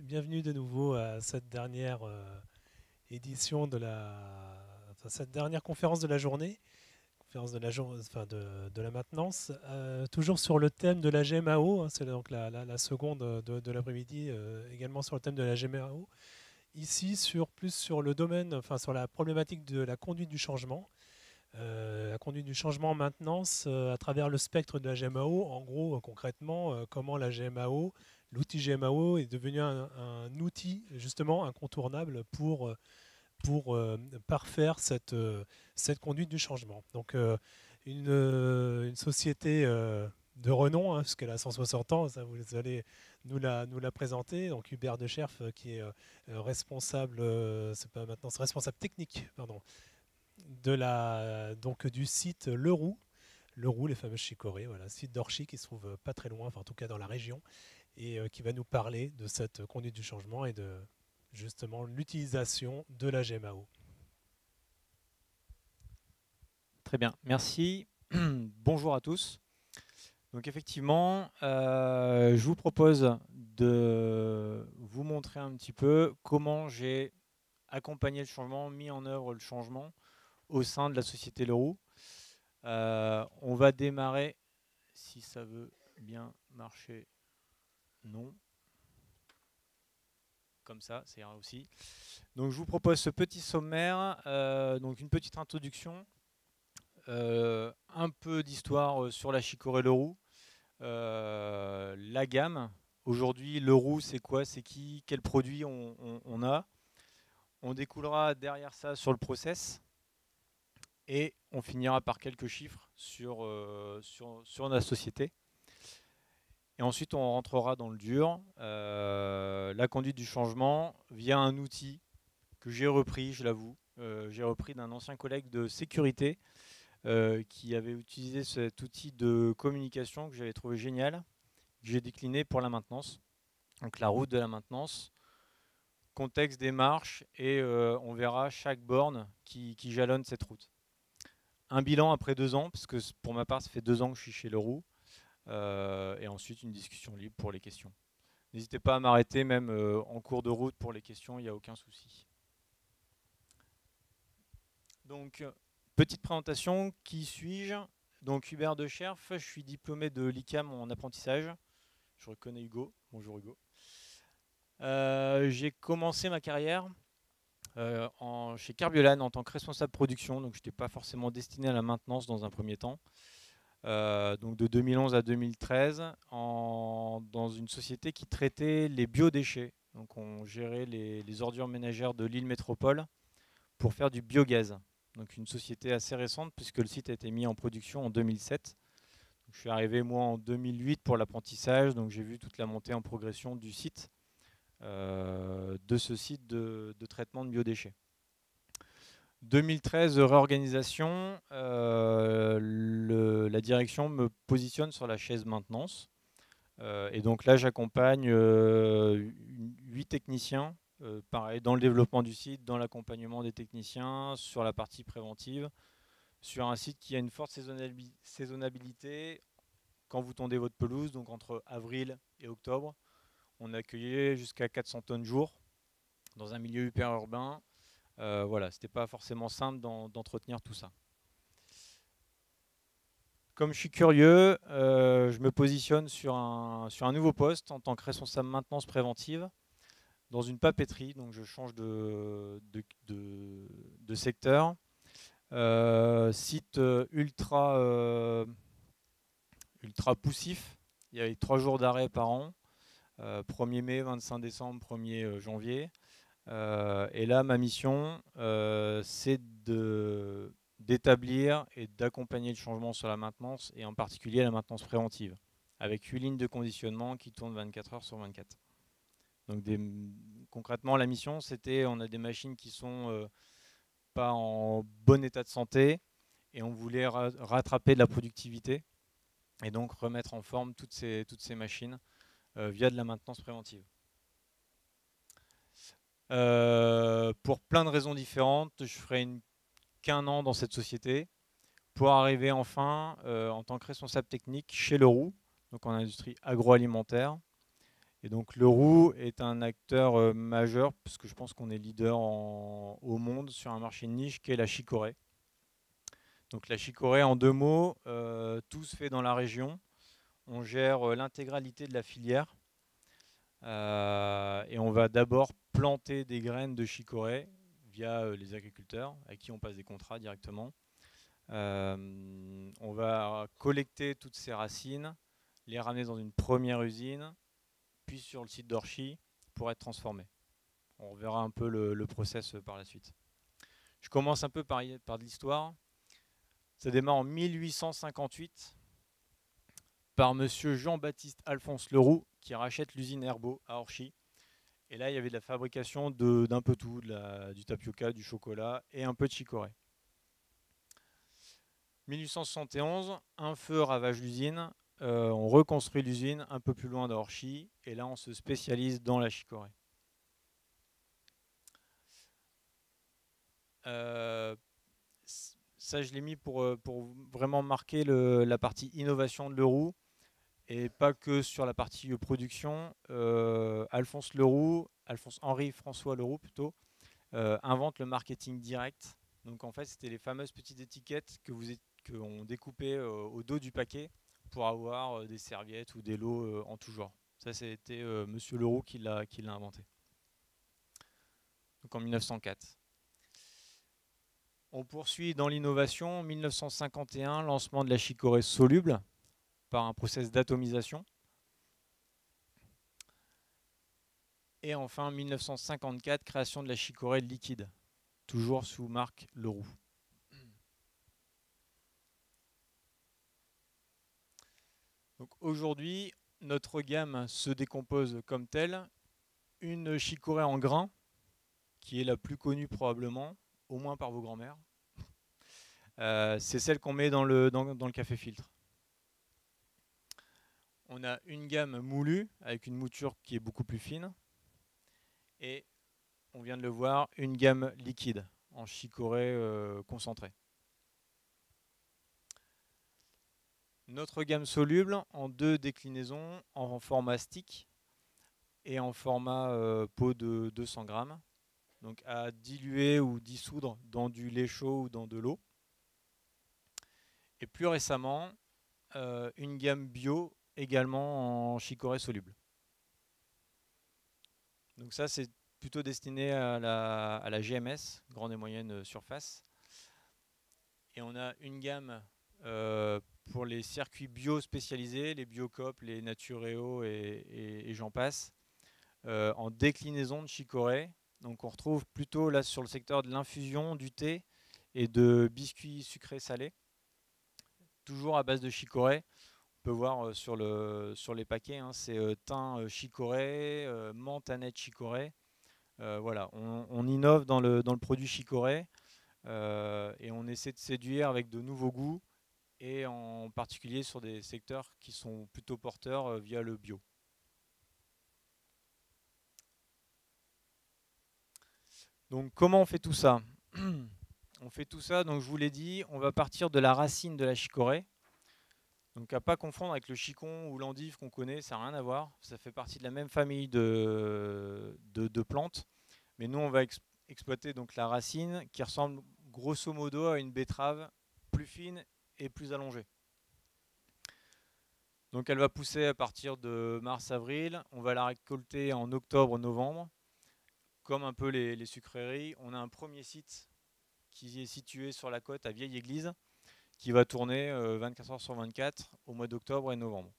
bienvenue de nouveau à cette dernière édition enfin, cette dernière conférence de la journée, conférence enfin de la maintenance, toujours sur le thème de la GMAO, hein, c'est donc la seconde de l'après-midi, également sur le thème de la GMAO. Ici, plus sur le domaine, enfin sur la problématique de la conduite du changement. La conduite du changement en maintenance à travers le spectre de la GMAO. En gros, concrètement, comment la GMAO, l'outil GMAO est devenu un outil justement incontournable pour parfaire cette conduite du changement. Donc une société de renom, hein, puisqu'elle a 160 ans, ça vous allez nous la présenter. Donc Hubert de Scherf, qui est responsable, c'est pas maintenant, c'est responsable technique, pardon, donc du site Leroux, les fameux chicorées, voilà, site d'Orchy qui se trouve pas très loin, enfin en tout cas dans la région, et qui va nous parler de cette conduite du changement et de justement l'utilisation de la GMAO. Très bien, merci. Bonjour à tous. Donc effectivement, je vous propose de vous montrer un petit peu comment j'ai accompagné le changement, mis en œuvre le changement au sein de la société Leroux. On va démarrer, si ça veut bien marcher, non. Comme ça ira aussi. Donc je vous propose ce petit sommaire, donc une petite introduction, un peu d'histoire sur la chicorée Leroux. La gamme. Aujourd'hui, Leroux, c'est quoi? C'est qui? Quel produit on a? On découlera derrière ça sur le process et on finira par quelques chiffres sur la société. Et ensuite, on rentrera dans le dur. La conduite du changement via un outil que j'ai repris, je l'avoue. J'ai repris d'un ancien collègue de sécurité qui avait utilisé cet outil de communication que j'avais trouvé génial, que j'ai décliné pour la maintenance. Donc la route de la maintenance, contexte des marches et on verra chaque borne qui jalonne cette route. Un bilan après 2 ans, parce que pour ma part ça fait 2 ans que je suis chez Leroux, et ensuite une discussion libre pour les questions. N'hésitez pas à m'arrêter même en cours de route pour les questions, il n'y a aucun souci. Donc petite présentation, qui suis-je? Donc Hubert de Scherf, je suis diplômé de l'ICAM en apprentissage. Je reconnais Hugo. Bonjour Hugo. J'ai commencé ma carrière chez Carbiolane en tant que responsable production, donc je n'étais pas forcément destiné à la maintenance dans un premier temps. Donc de 2011 à 2013, dans une société qui traitait les biodéchets. Donc on gérait les ordures ménagères de l'île métropole pour faire du biogaz. Donc une société assez récente puisque le site a été mis en production en 2007. Donc je suis arrivé moi en 2008 pour l'apprentissage, donc j'ai vu toute la montée en progression du site. De ce site de traitement de biodéchets. 2013, réorganisation, la direction me positionne sur la chaise maintenance. Et donc là, j'accompagne 8 techniciens, pareil, dans le développement du site, dans l'accompagnement des techniciens, sur la partie préventive, sur un site qui a une forte saisonnabilité. Quand vous tondez votre pelouse, donc entre avril et octobre, on accueillait jusqu'à 400 tonnes jour dans un milieu hyper urbain. Voilà, c'était pas forcément simple d'entretenir tout ça. Comme je suis curieux, je me positionne sur un nouveau poste en tant que responsable maintenance préventive dans une papeterie. Donc je change de secteur. Site ultra poussif. Il y avait 3 jours d'arrêt par an. 1er mai, 25 décembre, 1er janvier. Et là, ma mission, c'est d'établir et d'accompagner le changement sur la maintenance, et en particulier la maintenance préventive, avec 8 lignes de conditionnement qui tournent 24 heures sur 24. Donc concrètement, la mission, c'était, on a des machines qui sont pas en bon état de santé, et on voulait rattraper de la productivité, et donc remettre en forme toutes ces machines via de la maintenance préventive. Pour plein de raisons différentes, je ferai qu'un an dans cette société pour arriver enfin en tant que responsable technique chez Leroux, donc en industrie agroalimentaire. Et donc le roux est un acteur majeur, parce que je pense qu'on est leader au monde sur un marché de niche qui est la chicorée. Donc la chicorée, en 2 mots, tout se fait dans la région. On gère l'intégralité de la filière. Et on va d'abord planter des graines de chicorée via les agriculteurs, avec qui on passe des contrats directement. On va collecter toutes ces racines, les ramener dans une première usine, puis sur le site d'Orchy pour être transformées. On reverra un peu le process par la suite. Je commence un peu par de l'histoire. Ça démarre en 1858 par monsieur Jean-Baptiste Alphonse Leroux qui rachète l'usine Herbault à Orchy. Et là, il y avait de la fabrication d'un peu tout, du tapioca, du chocolat et un peu de chicorée. 1871, un feu ravage l'usine. On reconstruit l'usine un peu plus loin d'Orchy. Et là, on se spécialise dans la chicorée. Ça, je l'ai mis pour vraiment marquer la partie innovation de Leroux. Et pas que sur la partie production. Alphonse Henri François Leroux plutôt, invente le marketing direct. Donc en fait, c'était les fameuses petites étiquettes qu'on découpait au dos du paquet pour avoir des serviettes ou des lots en tout genre. Ça, c'était monsieur Leroux qui l'a inventé. Donc en 1904. On poursuit dans l'innovation. 1951, lancement de la chicorée soluble par un process d'atomisation. Et enfin, 1954, création de la chicorée liquide, toujours sous marque Leroux. Donc aujourd'hui, notre gamme se décompose comme telle. Une chicorée en grains, qui est la plus connue probablement, au moins par vos grands-mères. C'est celle qu'on met dans le café filtre. On a une gamme moulue, avec une mouture qui est beaucoup plus fine. Et on vient de le voir, une gamme liquide, en chicorée concentrée. Notre gamme soluble en 2 déclinaisons, en format stick et en format pot de 200 grammes. Donc à diluer ou dissoudre dans du lait chaud ou dans de l'eau. Et plus récemment, une gamme bio également en chicorée soluble. Donc ça, c'est plutôt destiné à la GMS, grande et moyenne surface. Et on a une gamme pour les circuits bio spécialisés, les Biocoop, les Natureo et j'en passe, en déclinaison de chicorée. Donc on retrouve plutôt là sur le secteur de l'infusion, du thé et de biscuits sucrés salés, toujours à base de chicorée. On peut voir sur les paquets, hein, c'est thym chicorée, menthe aneth chicorée. Voilà, on innove dans le produit chicorée et on essaie de séduire avec de nouveaux goûts et en particulier sur des secteurs qui sont plutôt porteurs via le bio. Donc comment on fait tout ça? On fait tout ça, donc je vous l'ai dit, on va partir de la racine de la chicorée. Donc à ne pas confondre avec le chicon ou l'endive qu'on connaît, ça n'a rien à voir. Ça fait partie de la même famille de plantes. Mais nous, on va exploiter donc la racine qui ressemble grosso modo à une betterave plus fine et plus allongée. Donc elle va pousser à partir de mars-avril. On va la récolter en octobre-novembre. Comme un peu les sucreries, on a un premier site qui est situé sur la côte à Vieille-Église, qui va tourner 24 heures sur 24 au mois d'octobre et novembre.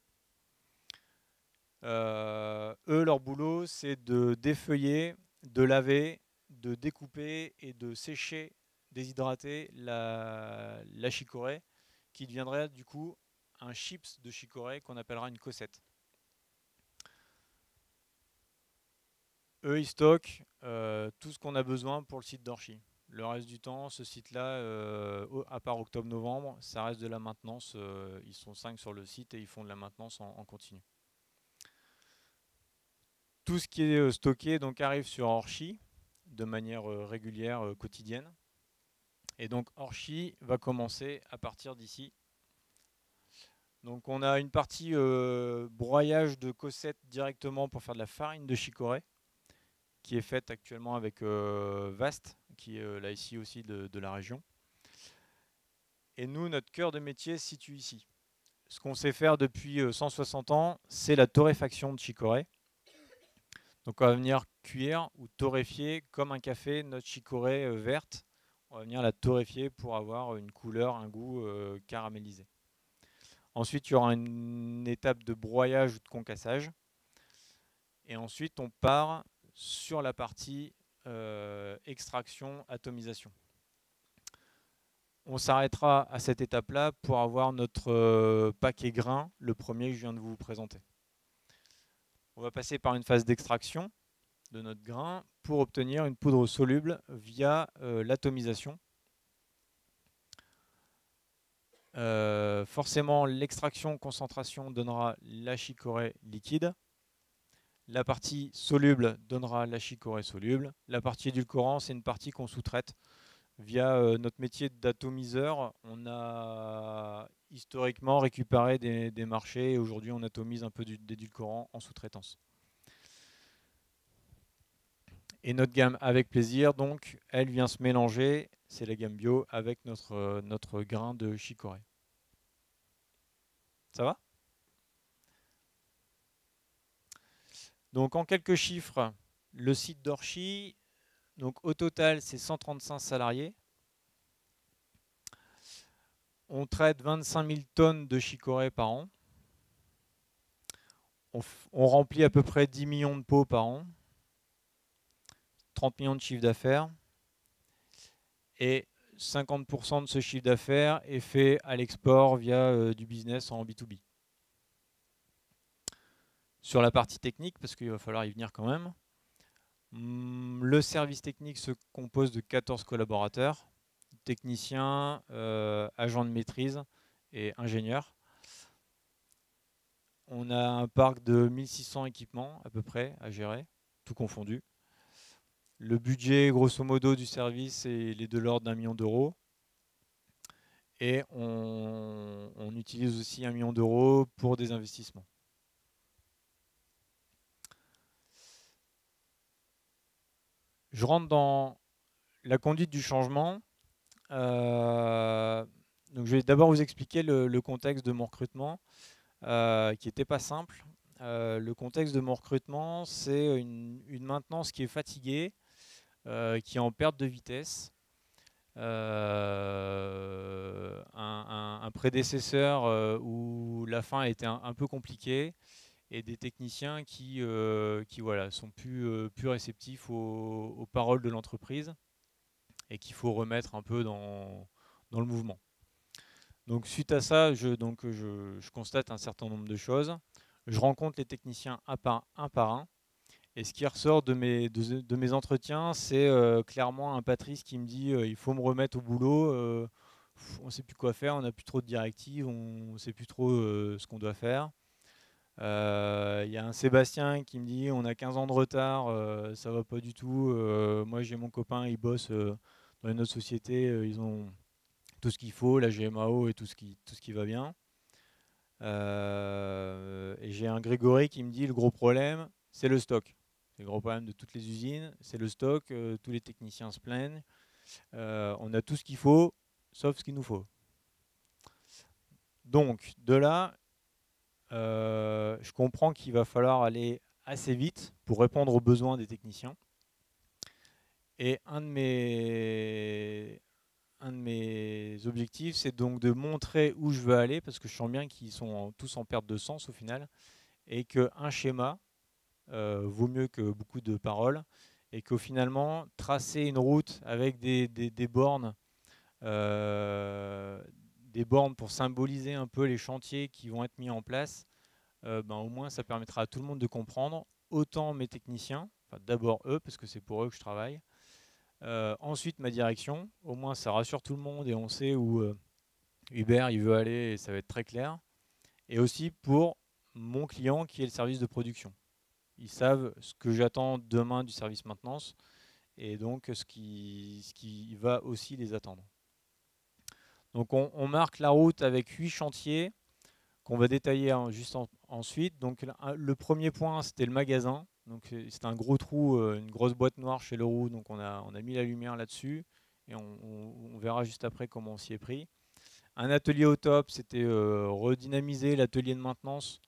Eux, leur boulot, c'est de défeuiller, de laver, de découper et de sécher, déshydrater la chicorée, qui deviendrait du coup un chips de chicorée qu'on appellera une cossette. Eux, ils stockent tout ce qu'on a besoin pour le site d'Orchy. Le reste du temps, ce site-là, à part octobre-novembre, ça reste de la maintenance. Ils sont 5 sur le site et ils font de la maintenance en continu. Tout ce qui est stocké donc, arrive sur Orchy de manière régulière, quotidienne. Et donc Orchy va commencer à partir d'ici Donc on a une partie broyage de cossettes directement pour faire de la farine de chicorée, qui est faite actuellement avec Vast, qui est là ici aussi de la région. Et nous, notre cœur de métier se situe ici. Ce qu'on sait faire depuis 160 ans, c'est la torréfaction de chicorée. Donc on va venir cuire ou torréfier comme un café notre chicorée verte. On va venir la torréfier pour avoir une couleur, un goût caramélisé. Ensuite, il y aura une étape de broyage ou de concassage. Et ensuite, on part sur la partie extraction, atomisation. On s'arrêtera à cette étape-là pour avoir notre paquet grain, le premier que je viens de vous présenter. On va passer par une phase d'extraction de notre grain pour obtenir une poudre soluble via l'atomisation. Forcément, l'extraction-concentration donnera la chicorée liquide. La partie soluble donnera la chicorée soluble. La partie édulcorant, c'est une partie qu'on sous-traite. Via notre métier d'atomiseur, on a historiquement récupéré des marchés et aujourd'hui on atomise un peu d'édulcorant en sous-traitance. Et notre gamme avec plaisir, donc, elle vient se mélanger, c'est la gamme bio, avec notre grain de chicorée. Ça va? Donc en quelques chiffres, le site d'Orchy, donc au total c'est 135 salariés. On traite 25 000 tonnes de chicorée par an. On remplit à peu près 10 millions de pots par an. 30 millions de chiffre d'affaires. Et 50% de ce chiffre d'affaires est fait à l'export via du business en B2B. Sur la partie technique, parce qu'il va falloir y venir quand même, le service technique se compose de 14 collaborateurs, techniciens, agents de maîtrise et ingénieurs. On a un parc de 1600 équipements à peu près à gérer, tout confondu. Le budget, grosso modo, du service est de l'ordre d'1 million d'euros. Et on utilise aussi 1 million d'euros pour des investissements. Je rentre dans la conduite du changement. Donc je vais d'abord vous expliquer le contexte de mon recrutement, qui n'était pas simple. Le contexte de mon recrutement, c'est une maintenance qui est fatiguée, qui est en perte de vitesse. Un prédécesseur où la fin a été un peu compliquée et des techniciens qui voilà, sont plus réceptifs aux paroles de l'entreprise et qu'il faut remettre un peu dans le mouvement. Donc suite à ça, je constate un certain nombre de choses. Je rencontre les techniciens un par un. Et ce qui ressort de mes entretiens, c'est clairement un Patrice qui me dit il faut me remettre au boulot, on ne sait plus quoi faire, on n'a plus trop de directives, on ne sait plus trop ce qu'on doit faire. Il y a un Sébastien qui me dit on a 15 ans de retard, ça va pas du tout. Moi j'ai mon copain, il bosse dans une autre société, ils ont tout ce qu'il faut, la GMAO et tout ce qui va bien. Et j'ai un Grégory qui me dit le gros problème, c'est le stock. C'est le gros problème de toutes les usines, c'est le stock, tous les techniciens se plaignent. On a tout ce qu'il faut, sauf ce qu'il nous faut. Donc, de là, je comprends qu'il va falloir aller assez vite pour répondre aux besoins des techniciens. Et un de mes objectifs, c'est donc de montrer où je veux aller, parce que je sens bien qu'ils sont tous en perte de sens au final, et qu'un schéma vaut mieux que beaucoup de paroles, et qu'au finalement, tracer une route avec des bornes, pour symboliser un peu les chantiers qui vont être mis en place, au moins ça permettra à tout le monde de comprendre, autant mes techniciens, enfin, d'abord eux, parce que c'est pour eux que je travaille, ensuite ma direction, au moins ça rassure tout le monde et on sait où Hubert il veut aller et ça va être très clair, et aussi pour mon client qui est le service de production. Ils savent ce que j'attends demain du service maintenance et donc ce qui va aussi les attendre. Donc on marque la route avec 8 chantiers qu'on va détailler juste ensuite. Donc le premier point, c'était le magasin. Donc c'est un gros trou, une grosse boîte noire chez Leroux. Donc on a mis la lumière là-dessus et on verra juste après comment on s'y est pris. Un atelier au top, c'était redynamiser l'atelier de maintenance,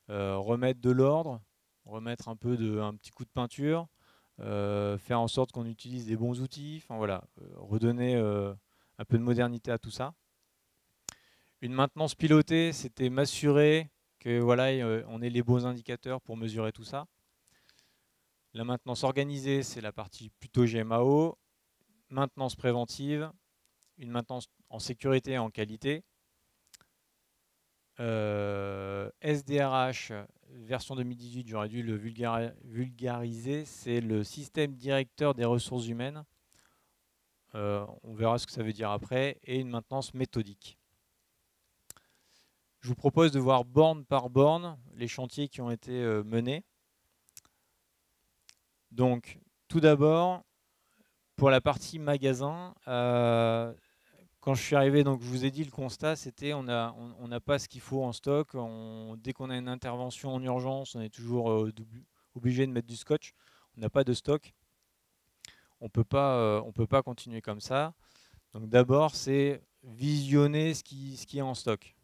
remettre de l'ordre, remettre un petit coup de peinture, faire en sorte qu'on utilise des bons outils. Enfin voilà, redonner un peu de modernité à tout ça. Une maintenance pilotée, c'était m'assurer que voilà, on ait les bons indicateurs pour mesurer tout ça. La maintenance organisée, c'est la partie plutôt GMAO. Maintenance préventive, une maintenance en sécurité et en qualité. SDRH, version 2018, j'aurais dû le vulgariser, c'est le système directeur des ressources humaines. On verra ce que ça veut dire après. Et une maintenance méthodique. Je vous propose de voir borne par borne les chantiers qui ont été menés. Donc, tout d'abord, pour la partie magasin, quand je suis arrivé, donc je vous ai dit, le constat, c'était on n'a pas ce qu'il faut en stock. Dès qu'on a une intervention en urgence, on est toujours obligé de mettre du scotch. On n'a pas de stock. On peut pas continuer comme ça. Donc d'abord, c'est visionner ce qui est en stock.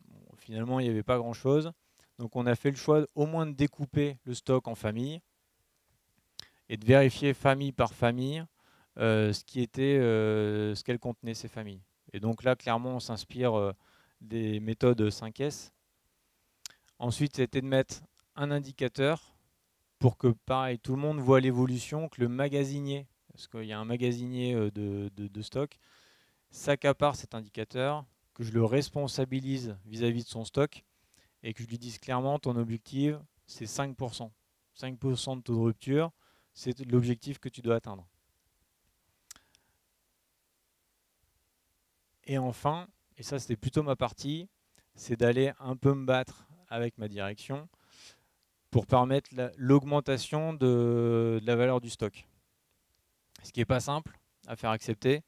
Bon, finalement, il n'y avait pas grand-chose. Donc on a fait le choix au moins de découper le stock en famille et de vérifier famille par famille ce qu'elles contenaient ces familles. Et donc là, clairement, on s'inspire des méthodes 5S. Ensuite, c'était de mettre un indicateur pour que, pareil, tout le monde voit l'évolution, que le magasinier, parce qu'il y a un magasinier de stock, s'accapare cet indicateur, que je le responsabilise vis-à-vis de son stock et que je lui dise clairement, ton objectif, c'est 5%. 5% de taux de rupture, c'est l'objectif que tu dois atteindre. Et enfin, et ça c'était plutôt ma partie, c'est d'aller un peu me battre avec ma direction pour permettre l'augmentation de la valeur du stock. Ce qui n'est pas simple à faire accepter,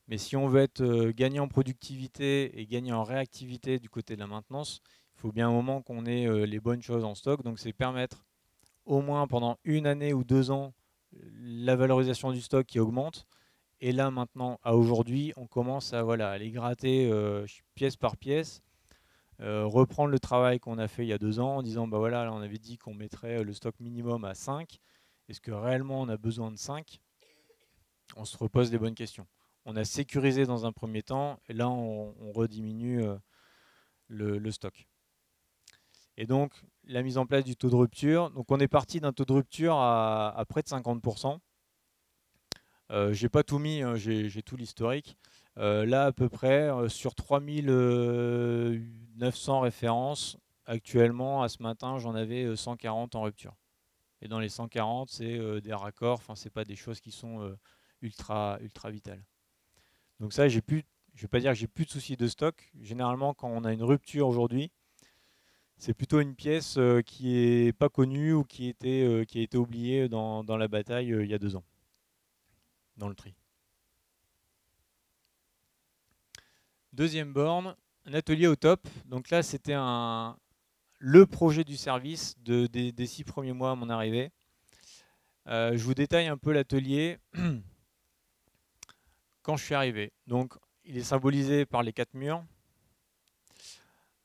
mais si on veut être gagnant en productivité et gagner en réactivité du côté de la maintenance, il faut bien un moment qu'on ait les bonnes choses en stock. Donc c'est permettre au moins pendant une année ou 2 ans la valorisation du stock qui augmente. Et là maintenant, à aujourd'hui, on commence à aller gratter pièce par pièce, reprendre le travail qu'on a fait il y a 2 ans en disant bah voilà, là, on avait dit qu'on mettrait le stock minimum à 5. Est-ce que réellement on a besoin de 5? On se repose les bonnes questions. On a sécurisé dans un premier temps et là on rediminue le stock. Et donc la mise en place du taux de rupture. Donc on est parti d'un taux de rupture à près de 50%. J'ai pas tout mis, hein, j'ai tout l'historique. Là, à peu près, sur 3900 références, actuellement, à ce matin, j'en avais 140 en rupture. Et dans les 140, c'est des raccords, enfin, c'est pas des choses qui sont ultra vitales. Donc ça, je vais pas dire que j'ai plus de soucis de stock. Généralement, quand on a une rupture aujourd'hui, c'est plutôt une pièce qui est pas connue ou qui a été oubliée dans la bataille il y a 2 ans. Dans le tri. Deuxième borne, un atelier au top. Donc là, c'était le projet du service des 6 premiers mois à mon arrivée. Je vous détaille un peu l'atelier quand je suis arrivé. Donc, il est symbolisé par les 4 murs.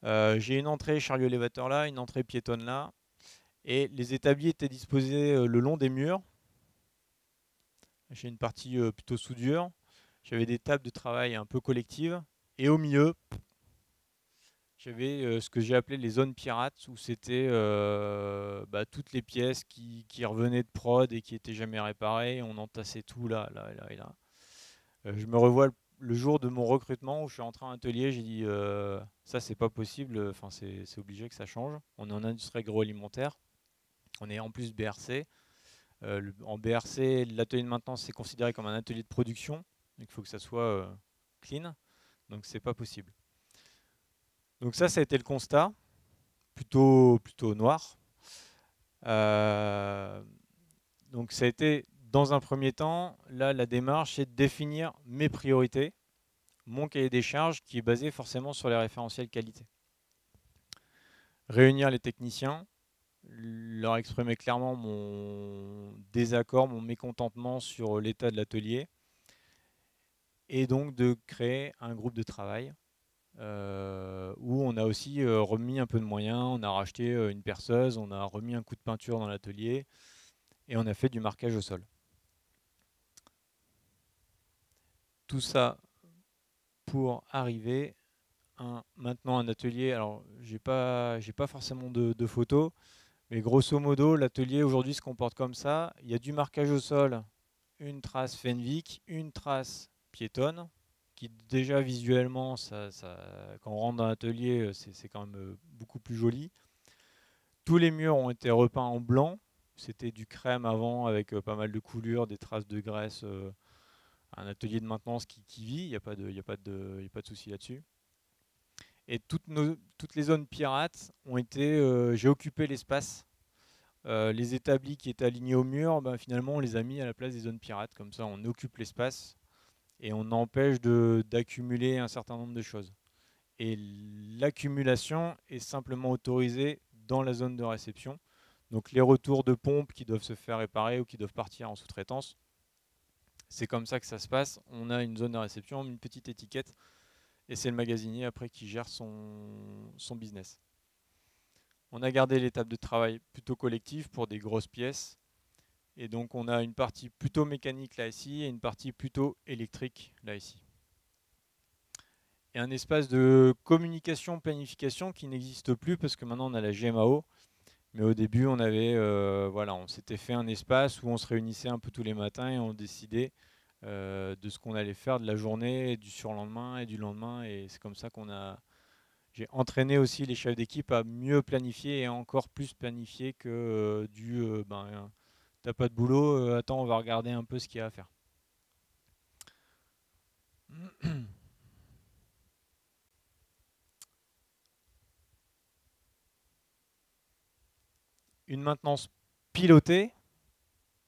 J'ai une entrée chariot élévateur là, une entrée piétonne là. Et les établis étaient disposés le long des murs. J'ai une partie plutôt soudure. J'avais des tables de travail un peu collectives. Et au milieu, j'avais ce que j'ai appelé les zones pirates, où c'était toutes les pièces qui revenaient de prod et qui n'étaient jamais réparées. On entassait tout là et là. Je me revois le jour de mon recrutement où je suis entré en atelier, j'ai dit ça c'est pas possible, enfin c'est obligé que ça change. On est en industrie agroalimentaire, on est en plus BRC. En BRC, l'atelier de maintenance c'est considéré comme un atelier de production, donc il faut que ça soit clean, donc c'est pas possible. Donc ça a été le constat, plutôt noir. Donc ça a été, dans un premier temps, là la démarche c'est de définir mes priorités, mon cahier des charges qui est basé forcément sur les référentiels qualité. réunir les techniciens, leur exprimer clairement mon désaccord, mon mécontentement sur l'état de l'atelier, et donc de créer un groupe de travail où on a aussi remis un peu de moyens, on a racheté une perceuse, on a remis un coup de peinture dans l'atelier, et on a fait du marquage au sol. Tout ça pour arriver maintenant un atelier. Alors, j'ai pas forcément de photos, mais grosso modo, l'atelier aujourd'hui se comporte comme ça. Il y a du marquage au sol, une trace Fenwick, une trace piétonne, qui déjà visuellement, quand on rentre dans l'atelier, c'est quand même beaucoup plus joli. Tous les murs ont été repeints en blanc. C'était du crème avant avec pas mal de coulures, des traces de graisse. Un atelier de maintenance qui vit, il n'y a pas de souci là-dessus. Et toutes les zones pirates ont été. J'ai occupé l'espace. Les établis qui étaient alignés au mur, ben, finalement, on les a mis à la place des zones pirates. Comme ça, on occupe l'espace et on empêche d'accumuler un certain nombre de choses. Et l'accumulation est simplement autorisée dans la zone de réception. Donc les retours de pompe qui doivent se faire réparer ou qui doivent partir en sous-traitance, c'est comme ça que ça se passe. On a une zone de réception, une petite étiquette, et c'est le magasinier après qui gère son business. On a gardé l'étape de travail plutôt collective pour des grosses pièces. Et donc on a une partie plutôt mécanique là ici et une partie plutôt électrique là ici. Et un espace de communication, planification qui n'existe plus parce que maintenant on a la GMAO. Mais au début on avait, voilà, on s'était fait un espace où on se réunissait un peu tous les matins et on décidait de ce qu'on allait faire de la journée, du surlendemain et du lendemain. Et c'est comme ça j'ai entraîné aussi les chefs d'équipe à mieux planifier et encore plus planifier que t'as pas de boulot, attends, on va regarder un peu ce qu'il y a à faire. Une maintenance pilotée,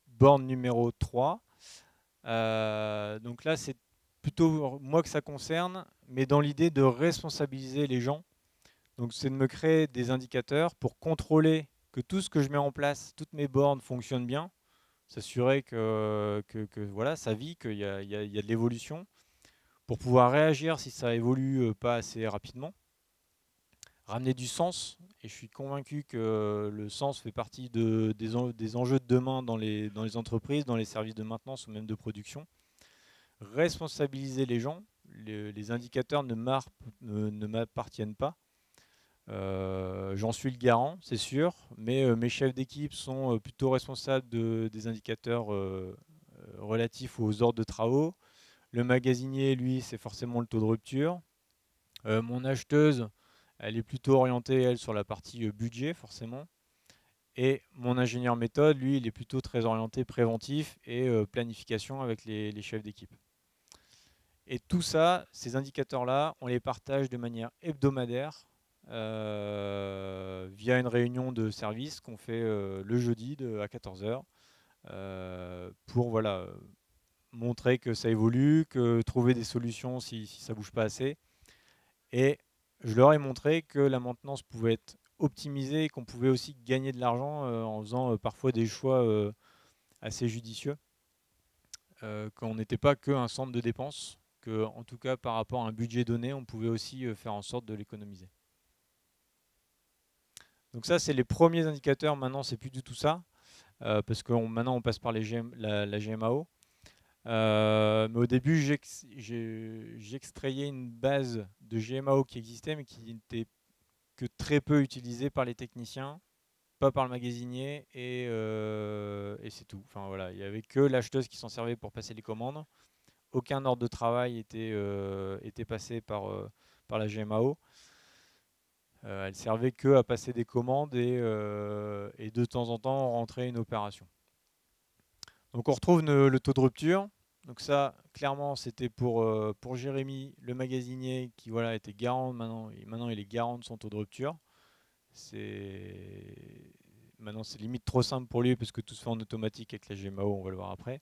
borne numéro 3. Donc là, c'est plutôt moi que ça concerne, mais dans l'idée de responsabiliser les gens. Donc c'est de me créer des indicateurs pour contrôler que tout ce que je mets en place, toutes mes bornes fonctionnent bien, s'assurer que voilà, ça vit, qu'il y a de l'évolution, pour pouvoir réagir si ça évolue pas assez rapidement, ramener du sens, et je suis convaincu que le sens fait partie des enjeux de demain dans les entreprises, dans les services de maintenance ou même de production. Responsabiliser les gens, les indicateurs ne m'appartiennent pas. J'en suis le garant, c'est sûr, mais mes chefs d'équipe sont plutôt responsables des indicateurs relatifs aux ordres de travaux. Le magasinier, lui, c'est forcément le taux de rupture. Mon acheteuse, elle est plutôt orientée, elle, sur la partie budget, forcément. Et mon ingénieur méthode, lui, il est plutôt très orienté préventif et planification avec les chefs d'équipe. Et tout ça, ces indicateurs-là, on les partage de manière hebdomadaire via une réunion de service qu'on fait le jeudi à 14 h pour voilà, montrer que ça évolue, que trouver des solutions si ça ne bouge pas assez. Et je leur ai montré que la maintenance pouvait être optimisée et qu'on pouvait aussi gagner de l'argent en faisant parfois des choix assez judicieux, qu'on n'était pas qu'un centre de dépenses, que en tout cas par rapport à un budget donné, on pouvait aussi faire en sorte de l'économiser. Donc ça, c'est les premiers indicateurs. Maintenant, c'est plus du tout ça, parce que maintenant, on passe par la GMAO. Mais au début, j'extrayais une base de GMAO qui existait, mais qui n'était que très peu utilisée par les techniciens, pas par le magasinier, et c'est tout. Enfin voilà, il n'y avait que l'acheteuse qui s'en servait pour passer les commandes. Aucun ordre de travail était passé par la GMAO. Elle servait que à passer des commandes et de temps en temps rentrer une opération. Donc on retrouve le taux de rupture. Donc ça, clairement, c'était pour Jérémy, le magasinier, qui voilà, était garant maintenant. Et maintenant, il est garant de son taux de rupture. Maintenant, c'est limite trop simple pour lui parce que tout se fait en automatique avec la GMAO, on va le voir après.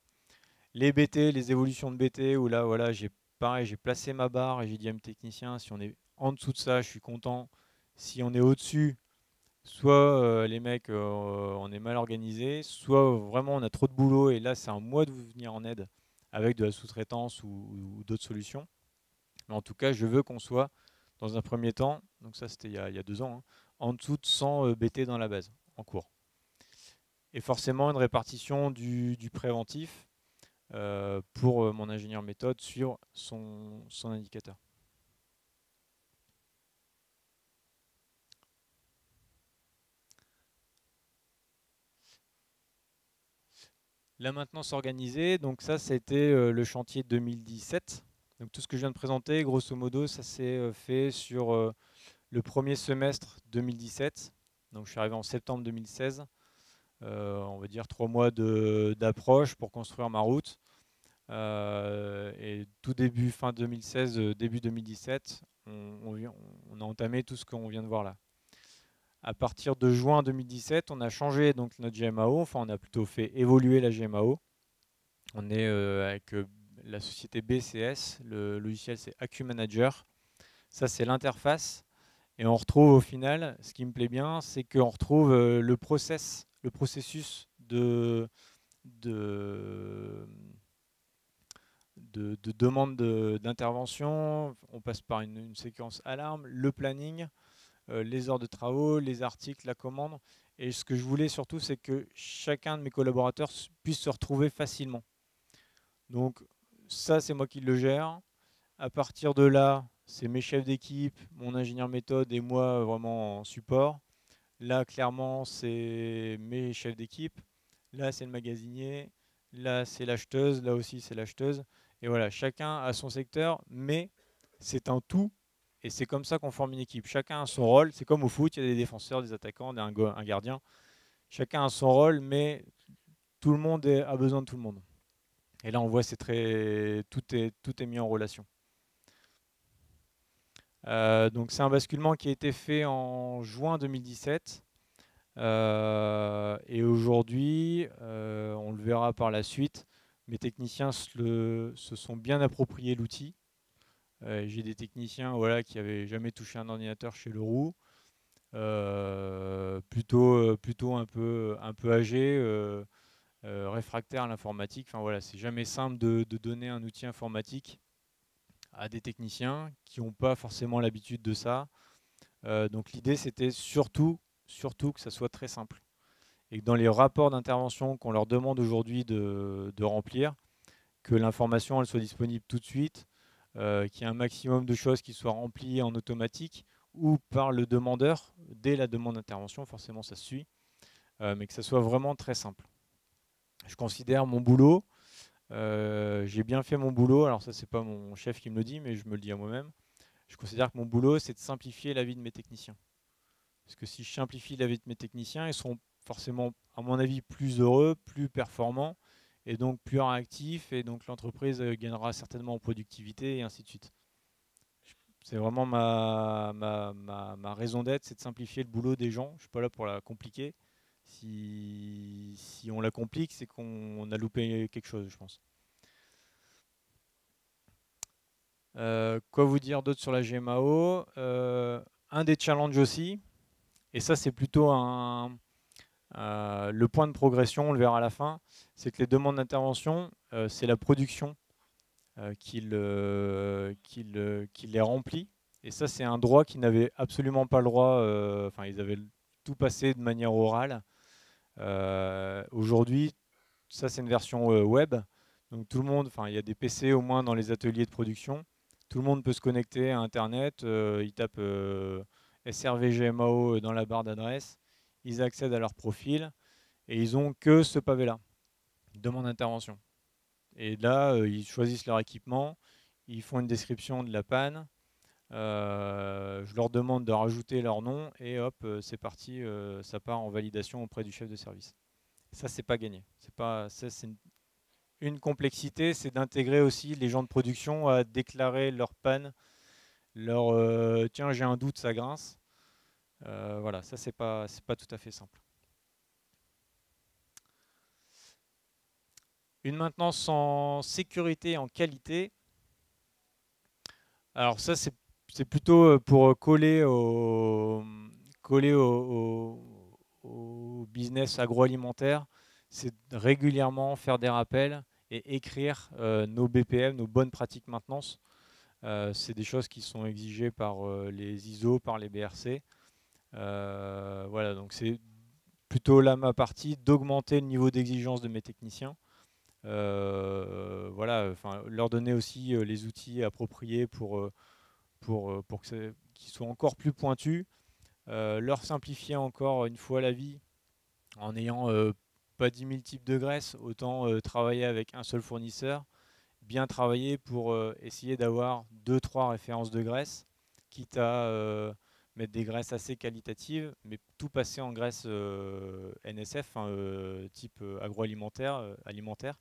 Les BT, les évolutions de BT, où là, voilà, j'ai placé ma barre et j'ai dit à mes techniciens, si on est en dessous de ça, je suis content. Si on est au-dessus, Soit les mecs, on est mal organisé, soit vraiment on a trop de boulot et là c'est à moi de vous venir en aide avec de la sous-traitance ou d'autres solutions. Mais en tout cas, je veux qu'on soit dans un premier temps, donc ça c'était il y a 2 ans, hein, en dessous de 100 BT dans la base, en cours. Et forcément une répartition du préventif pour mon ingénieur méthode sur son indicateur. La maintenance organisée, donc ça c'était le chantier 2017. Donc tout ce que je viens de présenter, grosso modo, ça s'est fait sur le premier semestre 2017. Donc je suis arrivé en septembre 2016. On va dire 3 mois d'approche pour construire ma route. Et tout début, fin 2016, début 2017, on a entamé tout ce qu'on vient de voir là. À partir de juin 2017, on a changé donc notre GMAO, enfin on a plutôt fait évoluer la GMAO. On est avec la société BCS, le logiciel c'est AccuManager. Ça c'est l'interface. Et on retrouve au final, ce qui me plaît bien, c'est qu'on retrouve le processus de demande d'intervention. On passe par une séquence alarme, le planning, les heures de travaux, les articles, la commande. Et ce que je voulais surtout, c'est que chacun de mes collaborateurs puisse se retrouver facilement. Donc ça, c'est moi qui le gère. À partir de là, c'est mes chefs d'équipe, mon ingénieur méthode et moi vraiment en support. Là, clairement, c'est mes chefs d'équipe. Là, c'est le magasinier. Là, c'est l'acheteuse. Là aussi, c'est l'acheteuse. Et voilà, chacun a son secteur, mais c'est un tout. Et c'est comme ça qu'on forme une équipe. Chacun a son rôle. C'est comme au foot, il y a des défenseurs, des attaquants, un gardien. Chacun a son rôle, mais tout le monde a besoin de tout le monde. Et là, on voit, tout est mis en relation. Donc c'est un basculement qui a été fait en juin 2017. Et aujourd'hui, on le verra par la suite, mes techniciens se sont bien appropriés l'outil. J'ai des techniciens voilà, qui n'avaient jamais touché un ordinateur chez Leroux, plutôt un peu âgés, réfractaires à l'informatique. Enfin, voilà, c'est jamais simple de donner un outil informatique à des techniciens qui n'ont pas forcément l'habitude de ça. Donc l'idée, c'était surtout que ça soit très simple. Et que dans les rapports d'intervention qu'on leur demande aujourd'hui de remplir, que l'information elle soit disponible tout de suite, qu'il y ait un maximum de choses qui soient remplies en automatique ou par le demandeur dès la demande d'intervention, forcément ça se suit, mais que ça soit vraiment très simple. Je considère mon boulot, j'ai bien fait mon boulot, alors ça c'est pas mon chef qui me le dit, mais je me le dis à moi-même. Je considère que mon boulot c'est de simplifier la vie de mes techniciens. Parce que si je simplifie la vie de mes techniciens, ils seront forcément, à mon avis, plus heureux, plus performants, et donc plus réactifs, et donc l'entreprise gagnera certainement en productivité, et ainsi de suite. C'est vraiment ma raison d'être, c'est de simplifier le boulot des gens. Je ne suis pas là pour la compliquer. Si on la complique, c'est qu'on a loupé quelque chose, je pense. Quoi vous dire d'autre sur la GMAO? Un des challenges aussi, et ça c'est plutôt le point de progression, on le verra à la fin, c'est que les demandes d'intervention, c'est la production qui les remplit. Et ça, c'est un droit qu'ils n'avaient absolument pas le droit. Enfin, ils avaient tout passé de manière orale. Aujourd'hui, ça, c'est une version web. Donc tout le monde, enfin, il y a des PC au moins dans les ateliers de production. Tout le monde peut se connecter à Internet. Ils tapent SRVGMAO dans la barre d'adresse. Ils accèdent à leur profil et ils ont que ce pavé-là, demande d'intervention. Et là, ils choisissent leur équipement, ils font une description de la panne, je leur demande de rajouter leur nom et hop, c'est parti, ça part en validation auprès du chef de service. Ça, c'est pas gagné. C'est une complexité, c'est d'intégrer aussi les gens de production à déclarer leur panne, leur tiens, j'ai un doute, ça grince. Voilà, ça, c'est pas tout à fait simple. Une maintenance en sécurité et en qualité. Alors ça, c'est plutôt pour coller collé au business agroalimentaire, c'est régulièrement faire des rappels et écrire nos BPM, nos bonnes pratiques maintenance. C'est des choses qui sont exigées par les ISO, par les BRC. Voilà, donc c'est plutôt là ma partie, d'augmenter le niveau d'exigence de mes techniciens. Voilà, leur donner aussi les outils appropriés pour qu'ils soient encore plus pointus, leur simplifier encore une fois la vie en n'ayant pas 10 000 types de graisse, autant travailler avec un seul fournisseur, bien travailler pour essayer d'avoir 2-3 références de graisse, quitte à mettre des graisses assez qualitatives, mais tout passer en graisse NSF, type agroalimentaire, alimentaire.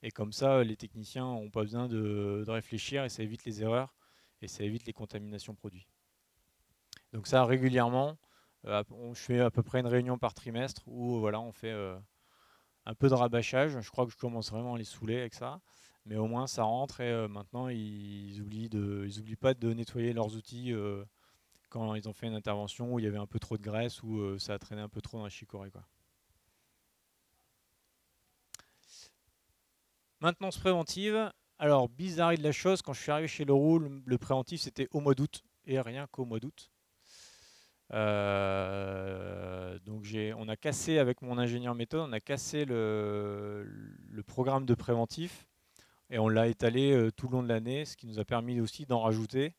Et comme ça, les techniciens n'ont pas besoin de réfléchir et ça évite les erreurs et ça évite les contaminations produits. Donc ça, régulièrement, je fais à peu près une réunion par trimestre où voilà, on fait un peu de rabâchage. Je crois que je commence vraiment à les saouler avec ça. Mais au moins, ça rentre et maintenant, ils oublient pas de nettoyer leurs outils quand ils ont fait une intervention où il y avait un peu trop de graisse ou ça a traîné un peu trop dans la chicorée, quoi. Maintenance préventive. Alors, bizarrerie de la chose, quand je suis arrivé chez Leroux, le préventif, c'était au mois d'août et rien qu'au mois d'août. Donc on a cassé avec mon ingénieur méthode, on a cassé le programme de préventif et on l'a étalé tout le long de l'année, ce qui nous a permis aussi d'en rajouter.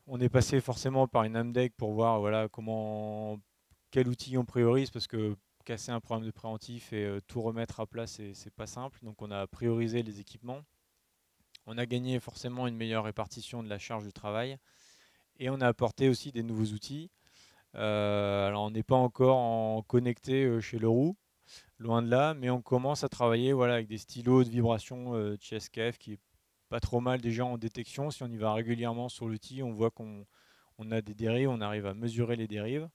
On est passé forcément par une AMDEC pour voir voilà, quel outil on priorise, parce que casser un programme de préventif et tout remettre à plat, c'est pas simple. Donc on a priorisé les équipements. On a gagné forcément une meilleure répartition de la charge de travail et on a apporté aussi des nouveaux outils. Alors on n'est pas encore en connecté chez Leroux, loin de là, mais on commence à travailler voilà, avec des stylos de vibration de chez SKF qui est pas trop mal déjà en détection. Si on y va régulièrement sur l'outil, on voit qu'on a des dérives, on arrive à mesurer les dérives.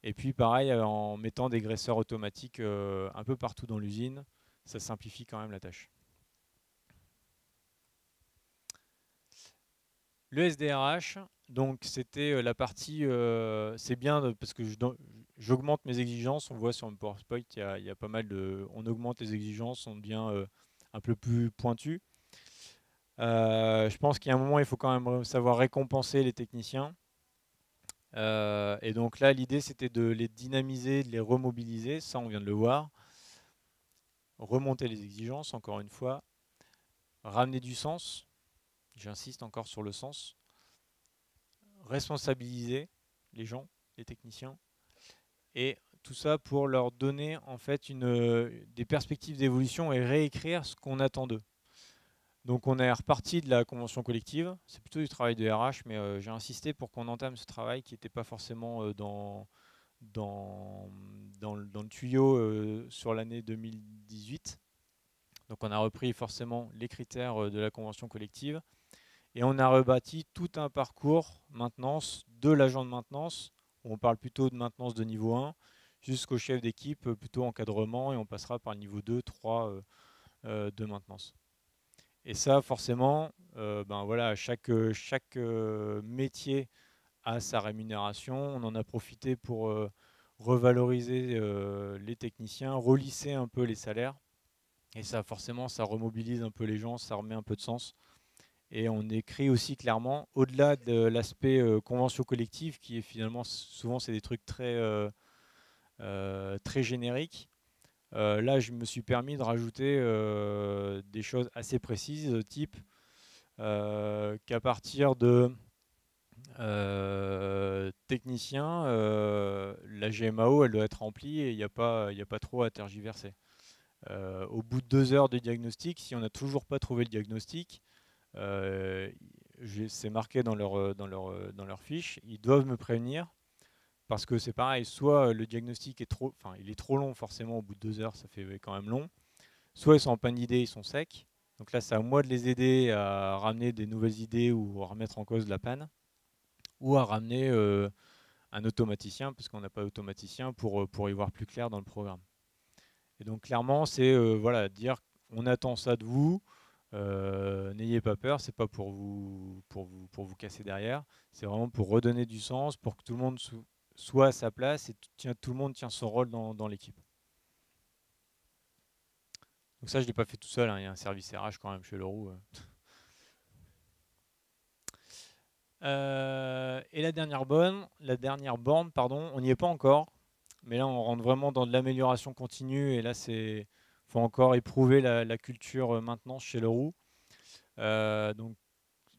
Et puis pareil, en mettant des graisseurs automatiques un peu partout dans l'usine, ça simplifie quand même la tâche. Le SDRH, donc c'était la partie, c'est bien parce que j'augmente mes exigences. On voit sur le PowerPoint, il y a pas mal de, on augmente les exigences, on devient un peu plus pointu. Je pense qu'il y a un moment, il faut quand même savoir récompenser les techniciens. Et donc là, l'idée, c'était de les dynamiser, de les remobiliser. Ça, on vient de le voir. Remonter les exigences, encore une fois. Ramener du sens. J'insiste encore sur le sens. Responsabiliser les gens, les techniciens. Et tout ça pour leur donner en fait des perspectives d'évolution et réécrire ce qu'on attend d'eux. Donc on est reparti de la convention collective, c'est plutôt du travail de RH, mais j'ai insisté pour qu'on entame ce travail qui n'était pas forcément dans le tuyau sur l'année 2018. Donc on a repris forcément les critères de la convention collective et on a rebâti tout un parcours maintenance de l'agent de maintenance, où on parle plutôt de maintenance de niveau 1, jusqu'au chef d'équipe, plutôt encadrement, et on passera par le niveau 2, 3 de maintenance. Et ça, forcément, ben voilà, chaque métier a sa rémunération. On en a profité pour revaloriser les techniciens, relisser un peu les salaires. Et ça, forcément, ça remobilise un peu les gens, ça remet un peu de sens. Et on écrit aussi clairement, au-delà de l'aspect convention collective, qui est finalement, souvent, c'est des trucs très génériques. Là, je me suis permis de rajouter des choses assez précises, type qu'à partir de technicien, la GMAO, elle doit être remplie et il n'y a pas trop à tergiverser. Au bout de 2 heures de diagnostic, si on n'a toujours pas trouvé le diagnostic, c'est marqué dans leur fiche, ils doivent me prévenir. Parce que c'est pareil, soit le diagnostic il est trop long forcément, au bout de 2 heures, ça fait quand même long. Soit ils sont en panne d'idées, ils sont secs. Donc là, c'est à moi de les aider à ramener des nouvelles idées ou à remettre en cause la panne. Ou à ramener un automaticien, parce qu'on n'a pas d'automaticien, pour y voir plus clair dans le programme. Et donc clairement, c'est voilà, dire on attend ça de vous, N'ayez pas peur, c'est pas pour vous casser derrière, c'est vraiment pour redonner du sens, pour que tout le monde soit à sa place et tout le monde tient son rôle dans l'équipe. Donc ça, je ne l'ai pas fait tout seul, hein, il y a un service RH quand même chez Leroux. Et la dernière borne, pardon, on n'y est pas encore, mais là on rentre vraiment dans de l'amélioration continue et là c'est faut encore éprouver la culture maintenance chez Leroux. Donc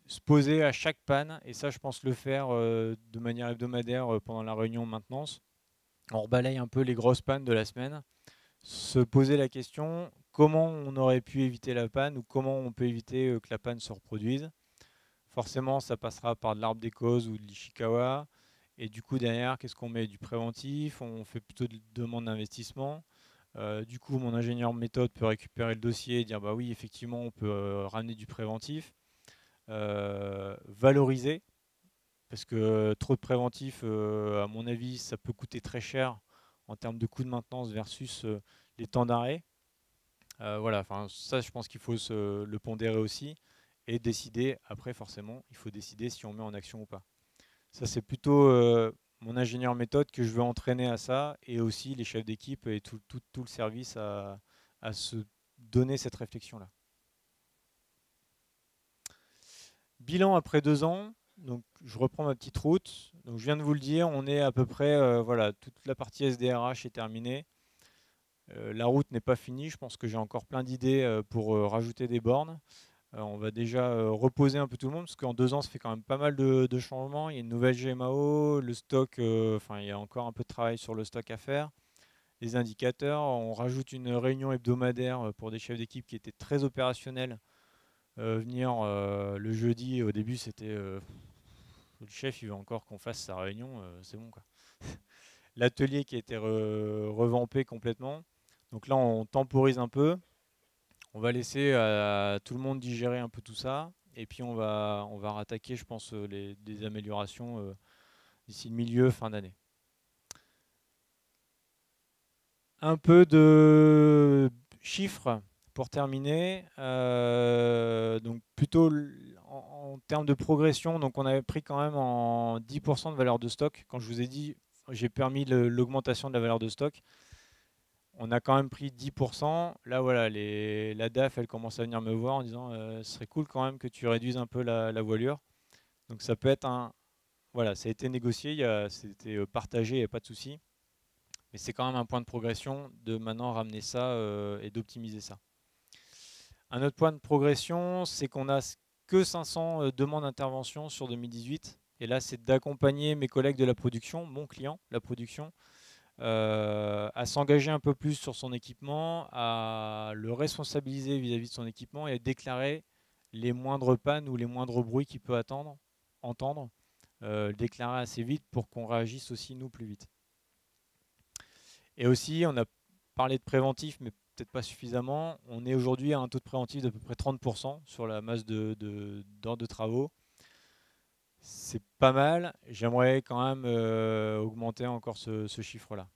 se poser à chaque panne, et ça je pense le faire de manière hebdomadaire pendant la réunion de maintenance. On rebalaye un peu les grosses pannes de la semaine, se poser la question comment on aurait pu éviter la panne ou comment on peut éviter que la panne se reproduise. Forcément, ça passera par de l'arbre des causes ou de l'Ishikawa. Et du coup, derrière, qu'est-ce qu'on met? Du préventif, on fait plutôt de demande d'investissement. Du coup, mon ingénieur méthode peut récupérer le dossier et dire bah oui, effectivement, on peut ramener du préventif. Valoriser, parce que trop de préventif, à mon avis, ça peut coûter très cher en termes de coût de maintenance versus les temps d'arrêt. Voilà, enfin ça, je pense qu'il faut le pondérer aussi et décider. Après, forcément, il faut décider si on met en action ou pas. Ça, c'est plutôt mon ingénieur méthode que je veux entraîner à ça, et aussi les chefs d'équipe et tout le service à se donner cette réflexion-là. Bilan après 2 ans. Donc, je reprends ma petite route. Donc, je viens de vous le dire, on est à peu près, voilà, toute la partie SDRH est terminée. La route n'est pas finie. Je pense que j'ai encore plein d'idées pour rajouter des bornes. On va déjà reposer un peu tout le monde, parce qu'en 2 ans, ça fait quand même pas mal de changements. Il y a une nouvelle GMAO, le stock, enfin, il y a encore un peu de travail sur le stock à faire. Les indicateurs, on rajoute une réunion hebdomadaire pour des chefs d'équipe qui étaient très opérationnels. Venir le jeudi, au début, c'était le chef, il veut encore qu'on fasse sa réunion, c'est bon quoi. L'atelier qui a été revampé complètement. Donc là, on temporise un peu. On va laisser à tout le monde digérer un peu tout ça. Et puis on va rattaquer, je pense, des améliorations d'ici le milieu, fin d'année. Un peu de chiffres pour terminer. Donc plutôt en termes de progression, donc on avait pris quand même en 10% de valeur de stock. Quand je vous ai dit, j'ai permis l'augmentation de la valeur de stock. On a quand même pris 10%. Là, voilà, la DAF, elle commence à venir me voir en disant ce serait cool quand même que tu réduises un peu la voilure. Donc ça peut être un... Voilà, ça a été négocié, c'était partagé, il n'y a pas de souci. Mais c'est quand même un point de progression de maintenant ramener ça et d'optimiser ça. Un autre point de progression, c'est qu'on n'a que 500 demandes d'intervention sur 2018. Et là, c'est d'accompagner mes collègues de la production, mon client, la production, à s'engager un peu plus sur son équipement, à le responsabiliser vis-à-vis de son équipement et à déclarer les moindres pannes ou les moindres bruits qu'il peut entendre, déclarer assez vite pour qu'on réagisse aussi nous plus vite. Et aussi, on a parlé de préventif, mais peut-être pas suffisamment. On est aujourd'hui à un taux de préventif d'à peu près 30% sur la masse d'ordre de travaux. C'est pas mal. J'aimerais quand même augmenter encore ce chiffre-là.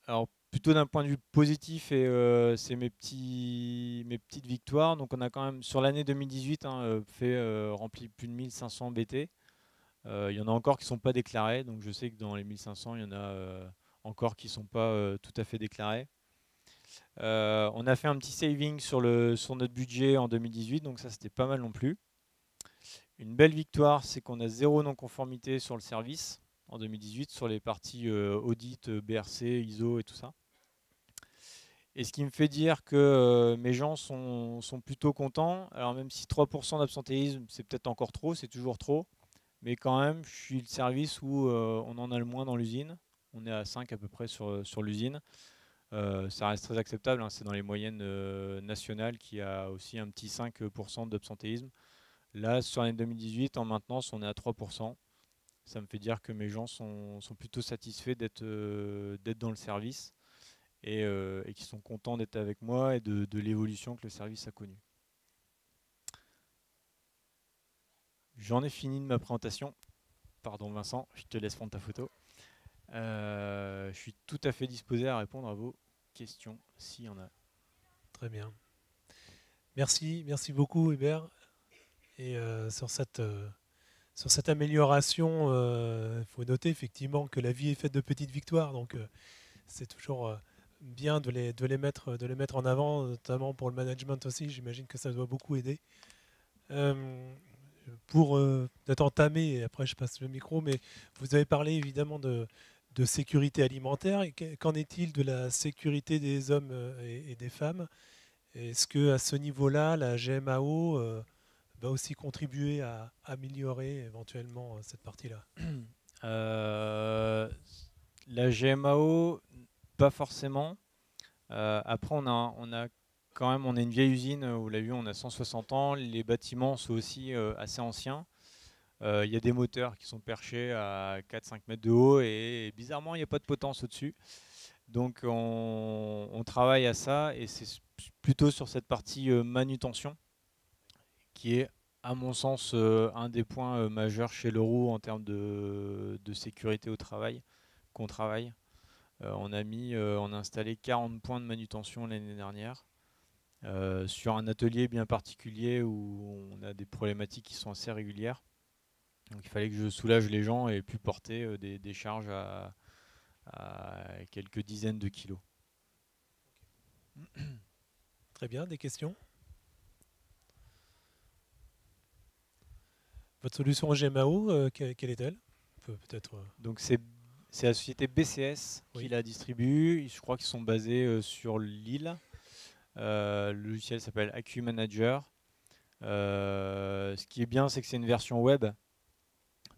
Alors, plutôt d'un point de vue positif, et c'est mes petites victoires. Donc, on a quand même, sur l'année 2018, rempli plus de 1500 BT. Il y en a encore qui ne sont pas déclarés. Donc, je sais que dans les 1500, il y en a encore qui ne sont pas tout à fait déclarés. On a fait un petit saving sur notre budget en 2018. Donc, ça, c'était pas mal non plus. Une belle victoire, c'est qu'on a 0 non-conformité sur le service en 2018, sur les parties audit, BRC, ISO et tout ça. Et ce qui me fait dire que mes gens sont plutôt contents. Alors même si 3% d'absentéisme, c'est peut-être encore trop, c'est toujours trop. Mais quand même, je suis le service où on en a le moins dans l'usine. On est à 5 à peu près sur l'usine. Ça reste très acceptable, hein, c'est dans les moyennes nationales qu'il y a aussi un petit 5% d'absentéisme. Là, sur l'année 2018, en maintenance, on est à 3%. Ça me fait dire que mes gens sont plutôt satisfaits d'être dans le service et qui sont contents d'être avec moi et de l'évolution que le service a connue. J'en ai fini de ma présentation. Pardon Vincent, je te laisse prendre ta photo. Je suis tout à fait disposé à répondre à vos questions s'il y en a. Très bien. Merci beaucoup Hubert. Et sur cette amélioration, il faut noter effectivement que la vie est faite de petites victoires, donc c'est toujours bien de les mettre en avant, notamment pour le management aussi. J'imagine que ça doit beaucoup aider. Euh, pour peut-être entamer, et après je passe le micro, mais vous avez parlé évidemment de sécurité alimentaire. Et qu'en est-il de la sécurité des hommes et des femmes? Est-ce que à ce niveau-là, la GMAO va aussi contribuer à améliorer éventuellement cette partie-là? Euh, la GMAO, pas forcément. Après, on a quand même, on est une vieille usine, vous l'avez vu, on a 160 ans. Les bâtiments sont aussi assez anciens. Il y a des moteurs qui sont perchés à 4-5 mètres de haut et bizarrement, il n'y a pas de potence au-dessus. Donc, on travaille à ça et c'est plutôt sur cette partie manutention qui est, à mon sens, un des points majeurs chez Leroux en termes de sécurité au travail qu'on travaille. On a installé 40 points de manutention l'année dernière sur un atelier bien particulier où on a des problématiques qui sont assez régulières. Donc il fallait que je soulage les gens et puis porter des charges à quelques dizaines de kilos. Très bien, des questions? Votre solution GMAO, quelle est-elle? Peut-être. Donc c'est la société BCS qui Oui. la distribue. Je crois qu'ils sont basés sur Lille. Le logiciel s'appelle AQ Manager. Ce qui est bien, c'est que c'est une version web.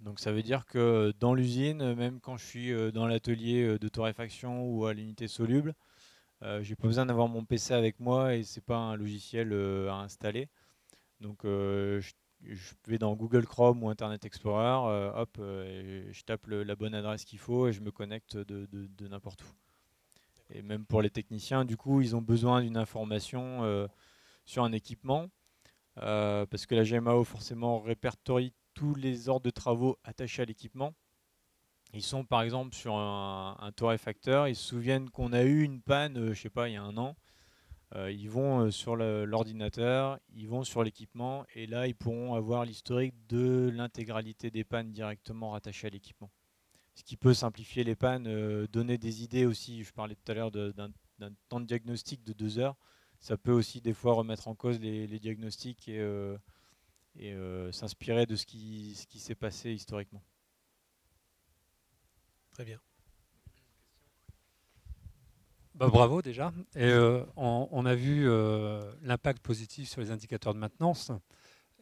Donc ça veut dire que dans l'usine, même quand je suis dans l'atelier de torréfaction ou à l'unité soluble, j'ai pas besoin d'avoir mon PC avec moi et c'est pas un logiciel à installer. Donc je vais dans Google Chrome ou Internet Explorer, hop, et je tape la bonne adresse qu'il faut et je me connecte de n'importe où. Et même pour les techniciens, du coup, ils ont besoin d'une information sur un équipement parce que la GMAO forcément répertorie tous les ordres de travaux attachés à l'équipement. Ils sont par exemple sur un torréfacteur, ils se souviennent qu'on a eu une panne, je sais pas, il y a un an. Ils vont sur l'ordinateur, ils vont sur l'équipement et là ils pourront avoir l'historique de l'intégralité des pannes directement rattachées à l'équipement. Ce qui peut simplifier les pannes, donner des idées aussi. Je parlais tout à l'heure d'un temps de diagnostic de 2 heures. Ça peut aussi des fois remettre en cause les diagnostics et s'inspirer de ce qui s'est passé historiquement. Très bien. Bah, bravo déjà. Et on a vu l'impact positif sur les indicateurs de maintenance.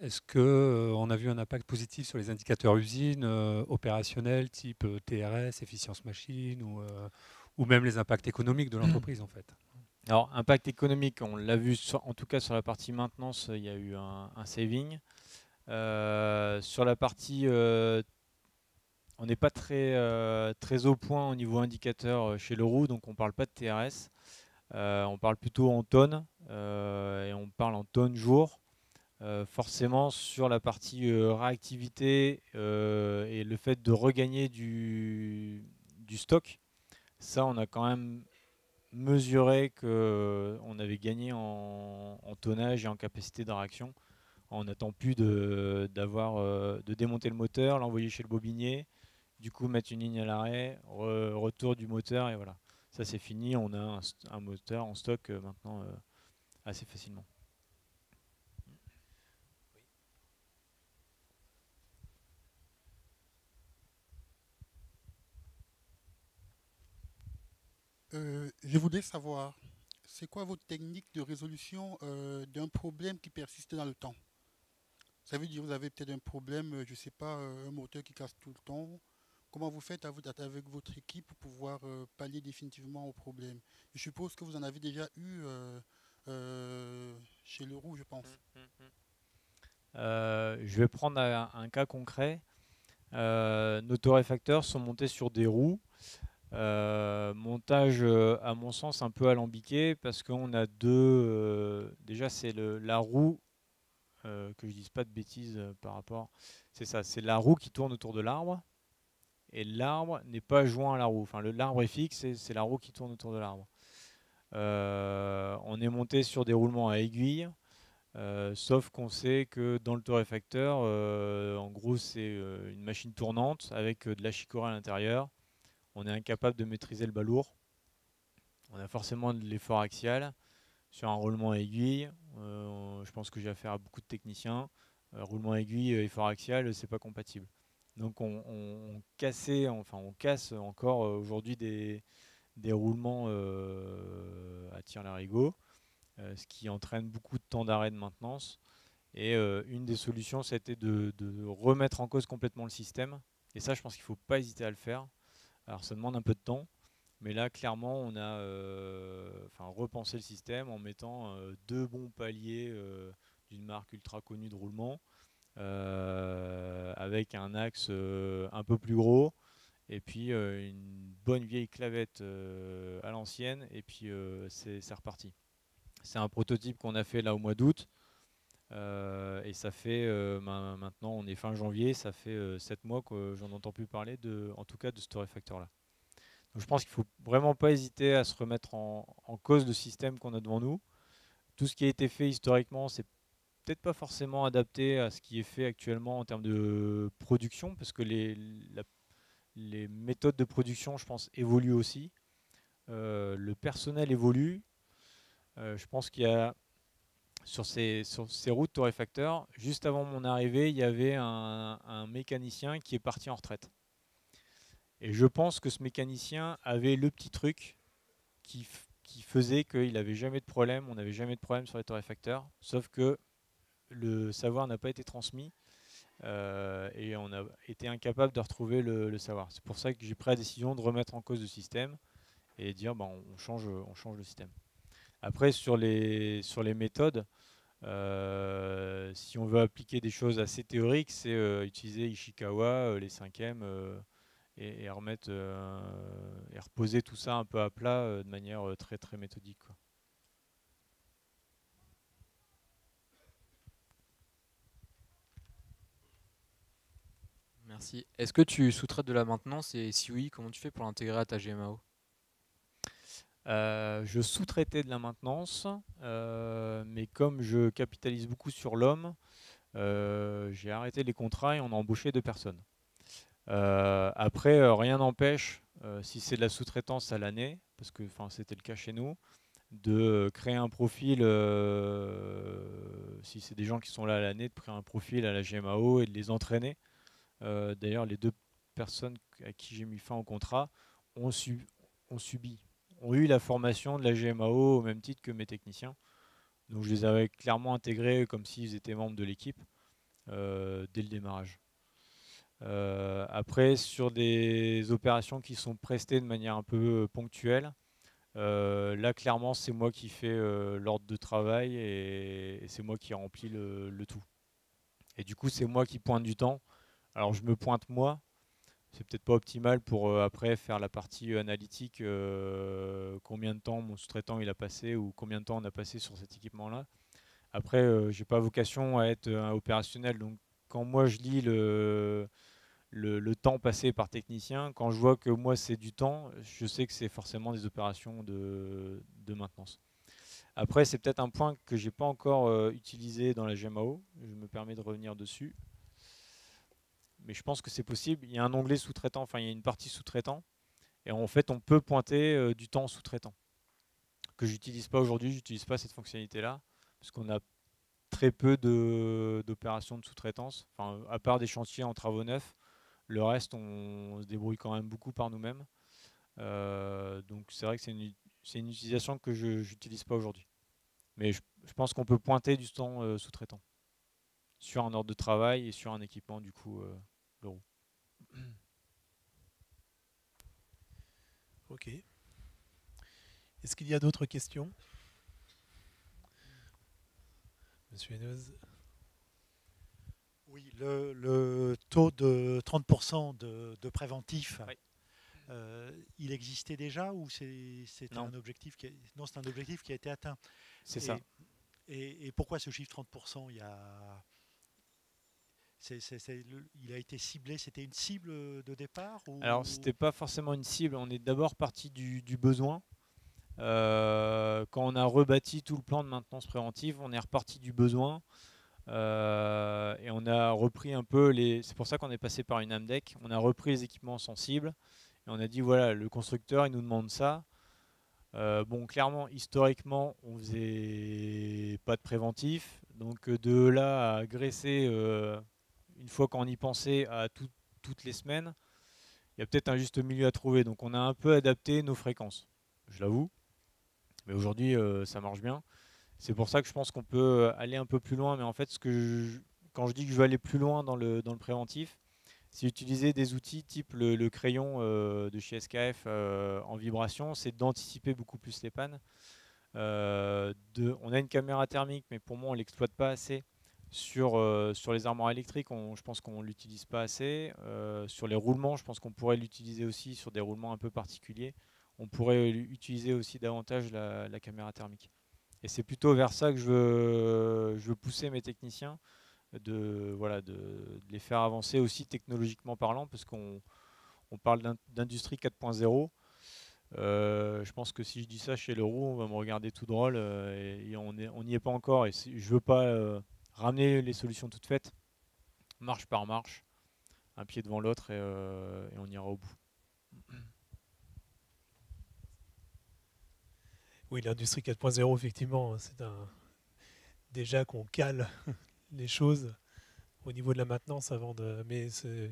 Est-ce qu'on a vu un impact positif sur les indicateurs usines opérationnels type TRS, efficience machine ou même les impacts économiques de l'entreprise en fait? Alors, impact économique, on l'a vu en tout cas sur la partie maintenance, il y a eu un saving. Sur la partie, on n'est pas très au point au niveau indicateur chez Leroux, donc on ne parle pas de TRS. On parle plutôt en tonnes et on parle en tonnes jour. Forcément, sur la partie réactivité et le fait de regagner du stock, ça, on a quand même mesuré qu'on avait gagné en tonnage et en capacité de réaction. On n'attend plus de démonter le moteur, l'envoyer chez le bobinier, du coup mettre une ligne à l'arrêt, retour du moteur et voilà. Ça c'est fini, on a un moteur en stock maintenant assez facilement. Je voudrais savoir, c'est quoi votre technique de résolution d'un problème qui persiste dans le temps? Ça veut dire que vous avez peut-être un problème, je ne sais pas, un moteur qui casse tout le temps. Comment vous faites avec votre équipe pour pouvoir pallier définitivement au problème? Je suppose que vous en avez déjà eu chez Leroux, je pense. Je vais prendre un cas concret. Nos torréfacteurs sont montés sur des roues. Montage à mon sens un peu alambiqué parce qu'on a déjà c'est la roue que je dise pas de bêtises par rapport. C'est ça, c'est la roue qui tourne autour de l'arbre et l'arbre n'est pas joint à la roue. Enfin, l'arbre est fixe et c'est la roue qui tourne autour de l'arbre. On est monté sur des roulements à aiguille, sauf qu'on sait que dans le torréfacteur, en gros, c'est une machine tournante avec de la chicorée à l'intérieur. On est incapable de maîtriser le balourd. On a forcément de l'effort axial sur un roulement à aiguille. Je pense que j'ai affaire à beaucoup de techniciens. Roulement à aiguille, effort axial, c'est pas compatible. Donc on casse encore aujourd'hui des roulements à tire-larigot, ce qui entraîne beaucoup de temps d'arrêt de maintenance. Et une des solutions, c'était de remettre en cause complètement le système. Et ça, je pense qu'il ne faut pas hésiter à le faire. Alors ça demande un peu de temps, mais là, clairement, on a repensé le système en mettant 2 bons paliers d'une marque ultra connue de roulement, avec un axe un peu plus gros, et puis une bonne vieille clavette à l'ancienne, et puis c'est reparti. C'est un prototype qu'on a fait là au mois d'août, et ça fait maintenant, on est fin janvier, ça fait 7 mois que j'en entends plus parler, en tout cas de ce torréfacteur-là. Donc je pense qu'il ne faut vraiment pas hésiter à se remettre en cause le système qu'on a devant nous. Tout ce qui a été fait historiquement, c'est peut-être pas forcément adapté à ce qui est fait actuellement en termes de production, parce que les méthodes de production, je pense, évoluent aussi. Le personnel évolue. Je pense qu'il y a sur ces routes torréfacteurs, juste avant mon arrivée, il y avait un mécanicien qui est parti en retraite. Et je pense que ce mécanicien avait le petit truc qui faisait qu'il n'avait jamais de problème, on n'avait jamais de problème sur les torréfacteurs, sauf que le savoir n'a pas été transmis et on a été incapable de retrouver le savoir. C'est pour ça que j'ai pris la décision de remettre en cause le système et dire on change le système. Après, sur les méthodes, si on veut appliquer des choses assez théoriques, c'est utiliser Ishikawa, les 5e, et remettre et reposer tout ça un peu à plat de manière très très méthodique, quoi. Merci. Est-ce que tu sous-traites de la maintenance et si oui, comment tu fais pour l'intégrer à ta GMAO? Je sous-traitais de la maintenance, mais comme je capitalise beaucoup sur l'homme, j'ai arrêté les contrats et on a embauché 2 personnes. Après, rien n'empêche, si c'est de la sous-traitance à l'année, parce que c'était le cas chez nous, de créer un profil, si c'est des gens qui sont là à l'année, de créer un profil à la GMAO et de les entraîner. D'ailleurs, les 2 personnes à qui j'ai mis fin au contrat ont eu la formation de la GMAO au même titre que mes techniciens. Donc je les avais clairement intégrés comme s'ils étaient membres de l'équipe dès le démarrage. Après, sur des opérations qui sont prestées de manière un peu ponctuelle, là clairement c'est moi qui fais l'ordre de travail et c'est moi qui remplis le tout. Et du coup c'est moi qui pointe du temps. Alors je me pointe moi, c'est peut-être pas optimal pour après faire la partie analytique, combien de temps mon sous-traitant il a passé ou combien de temps on a passé sur cet équipement-là. Après, j'ai pas vocation à être opérationnel, donc quand moi je lis le temps passé par technicien, quand je vois que moi c'est du temps, je sais que c'est forcément des opérations de maintenance. Après, c'est peut-être un point que j'ai pas encore utilisé dans la GMAO, je me permets de revenir dessus. Mais je pense que c'est possible. Il y a un onglet sous-traitant, il y a une partie sous-traitant. Et en fait, on peut pointer du temps sous-traitant. Que j'utilise pas aujourd'hui, j'utilise pas cette fonctionnalité-là. Parce qu'on a très peu d'opérations de sous-traitance. À part des chantiers en travaux neufs, le reste, on se débrouille quand même beaucoup par nous-mêmes. Donc c'est vrai que c'est une utilisation que je n'utilise pas aujourd'hui. Mais je pense qu'on peut pointer du temps sous-traitant sur un ordre de travail et sur un équipement, du coup, le roue. Ok. Est-ce qu'il y a d'autres questions? Monsieur Hainoz. Oui, le taux de 30% de préventif, Oui. Il existait déjà ou c'est un objectif non, c'est un objectif qui a été atteint. C'est ça. Et pourquoi ce chiffre 30%? Il a été ciblé, c'était une cible de départ ou... Alors, c'était pas forcément une cible. On est d'abord parti du besoin. quand on a rebâti tout le plan de maintenance préventive, on est reparti du besoin et on a repris un peu c'est pour ça qu'on est passé par une AMDEC. On a repris les équipements sensibles et on a dit voilà, le constructeur il nous demande ça. Bon, clairement, historiquement, on faisait pas de préventif, donc de là à graisser une fois qu'on y pensait à toutes les semaines, il y a peut-être un juste milieu à trouver. Donc on a un peu adapté nos fréquences, je l'avoue. Mais aujourd'hui, ça marche bien. C'est pour ça que je pense qu'on peut aller un peu plus loin. Mais en fait, quand je dis que je veux aller plus loin dans le préventif, c'est utiliser des outils type le crayon de chez SKF en vibration, c'est d'anticiper beaucoup plus les pannes. On a une caméra thermique, mais pour moi, on ne l'exploite pas assez. Sur les armoires électriques, je pense qu'on ne l'utilise pas assez. Sur les roulements, je pense qu'on pourrait l'utiliser aussi sur des roulements un peu particuliers. On pourrait utiliser aussi davantage la caméra thermique. Et c'est plutôt vers ça que je veux pousser mes techniciens, de les faire avancer aussi technologiquement parlant, parce qu'on parle d'industrie 4.0. Je pense que si je dis ça chez Leroux, on va me regarder tout drôle et on n'y est pas encore. Et je ne veux pas ramener les solutions toutes faites, marche par marche, un pied devant l'autre et on ira au bout. Oui, l'industrie 4.0, effectivement, c'est déjà qu'on cale les choses au niveau de la maintenance avant de. Mais ce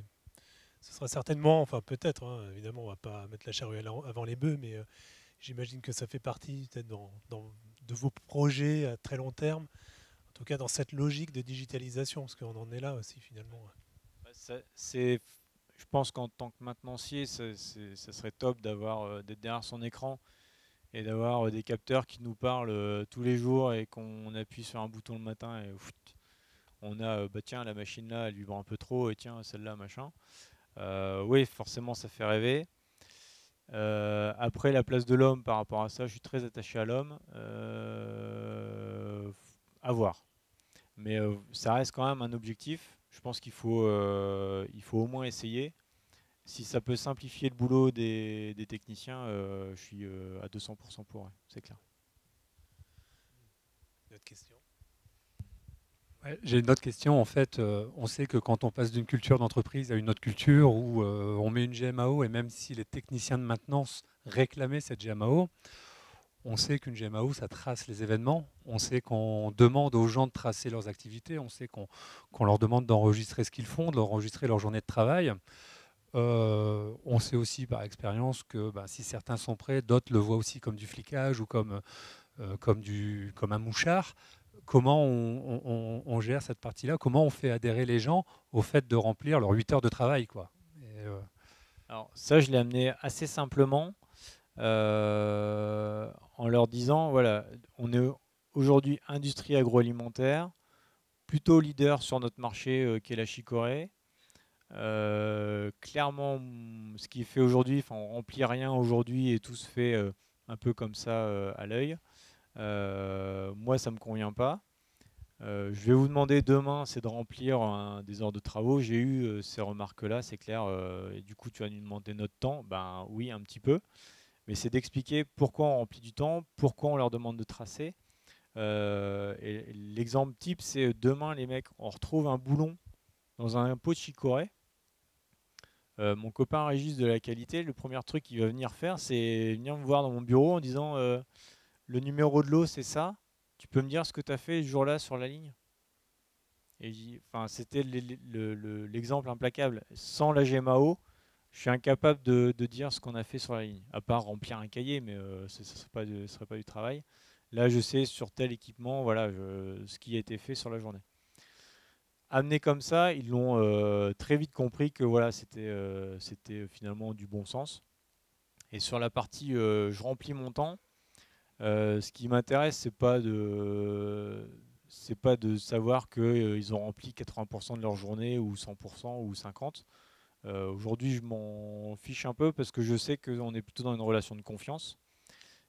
sera certainement, enfin peut-être, hein, évidemment, on ne va pas mettre la charrue avant les bœufs, mais j'imagine que ça fait partie peut-être de vos projets à très long terme, en tout cas dans cette logique de digitalisation, parce qu'on en est là aussi finalement. Je pense qu'en tant que maintenancier, ça serait top d'être derrière son écran et d'avoir des capteurs qui nous parlent tous les jours et qu'on appuie sur un bouton le matin et on a tiens, la machine là elle vibre un peu trop et tiens, celle-là machin. Oui, forcément ça fait rêver. Après, la place de l'homme par rapport à ça, je suis très attaché à l'homme. À voir. Mais ça reste quand même un objectif. Je pense qu'il faut au moins essayer. Si ça peut simplifier le boulot des techniciens, je suis à 200% pour, c'est clair. Une autre question ? Ouais, j'ai une autre question. En fait, on sait que quand on passe d'une culture d'entreprise à une autre culture où on met une GMAO, et même si les techniciens de maintenance réclamaient cette GMAO, on sait qu'une GMAO, ça trace les événements. On sait qu'on demande aux gens de tracer leurs activités. On sait qu'on leur demande d'enregistrer ce qu'ils font, d'enregistrer leur journée de travail. On sait aussi par expérience que si certains sont prêts, d'autres le voient aussi comme du flicage ou comme un mouchard. Comment on gère cette partie-là? Comment on fait adhérer les gens au fait de remplir leurs 8 heures de travail, quoi? Alors ça, je l'ai amené assez simplement en leur disant, voilà, on est aujourd'hui industrie agroalimentaire, plutôt leader sur notre marché qui est la chicorée. Clairement, ce qui est fait aujourd'hui, on ne remplit rien aujourd'hui et tout se fait un peu comme ça à l'œil. Moi, ça ne me convient pas. Je vais vous demander demain, c'est de remplir des heures de travaux. J'ai eu ces remarques-là, c'est clair. Et du coup, tu vas nous demander notre temps. Ben oui, un petit peu. Mais c'est d'expliquer pourquoi on remplit du temps, pourquoi on leur demande de tracer. Et l'exemple type, c'est demain, les mecs, on retrouve un boulon dans un pot de chicorée. Mon copain Régis de la qualité, le premier truc qu'il va venir faire, c'est venir me voir dans mon bureau en disant le numéro de l'eau, c'est ça. Tu peux me dire ce que tu as fait ce jour-là sur la ligne? Et c'était l'exemple implacable. Sans la GMAO, je suis incapable de dire ce qu'on a fait sur la ligne, à part remplir un cahier, mais ce ne serait pas du travail. Là, je sais sur tel équipement, voilà, ce qui a été fait sur la journée. Amené comme ça, ils l'ont très vite compris que voilà, c'était finalement du bon sens. Et sur la partie je remplis mon temps, ce qui m'intéresse, c'est pas de savoir qu'ils ont rempli 80% de leur journée ou 100% ou 50%. Aujourd'hui, je m'en fiche un peu parce que je sais qu'on est plutôt dans une relation de confiance.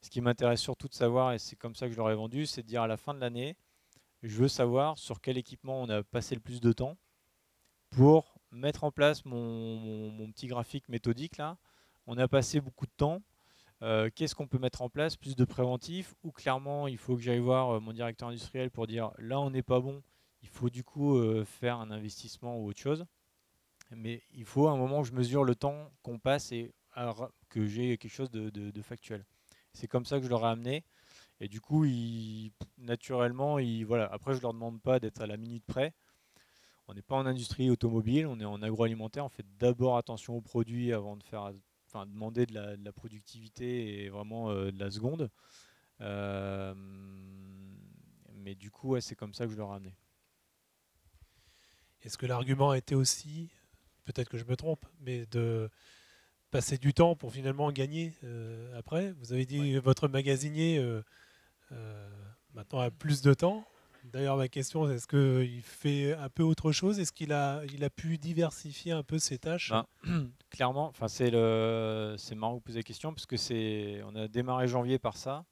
Ce qui m'intéresse surtout de savoir, et c'est comme ça que je leur ai vendu, c'est de dire à la fin de l'année, je veux savoir sur quel équipement on a passé le plus de temps pour mettre en place mon petit graphique méthodique là. On a passé beaucoup de temps. Qu'est-ce qu'on peut mettre en place? Plus de préventif, ou clairement il faut que j'aille voir mon directeur industriel pour dire là on n'est pas bon, il faut du coup faire un investissement ou autre chose. Mais il faut à un moment où je mesure le temps qu'on passe et que j'ai quelque chose de factuel. C'est comme ça que je leur ai amené. Et du coup, naturellement, voilà. Après, je ne leur demande pas d'être à la minute près. On n'est pas en industrie automobile, on est en agroalimentaire. On fait d'abord attention aux produits avant de demander de la productivité et vraiment de la seconde. Mais du coup, ouais, c'est comme ça que je leur ai amené. Est-ce que l'argument a été aussi, peut-être que je me trompe, mais de passer du temps pour finalement gagner après? Vous avez dit votre magasinier maintenant a plus de temps. D'ailleurs, ma question, est-ce qu'il fait un peu autre chose? Est-ce qu'il a pu diversifier un peu ses tâches? Clairement, c'est marrant que vous posez la question parce que on a démarré janvier par ça.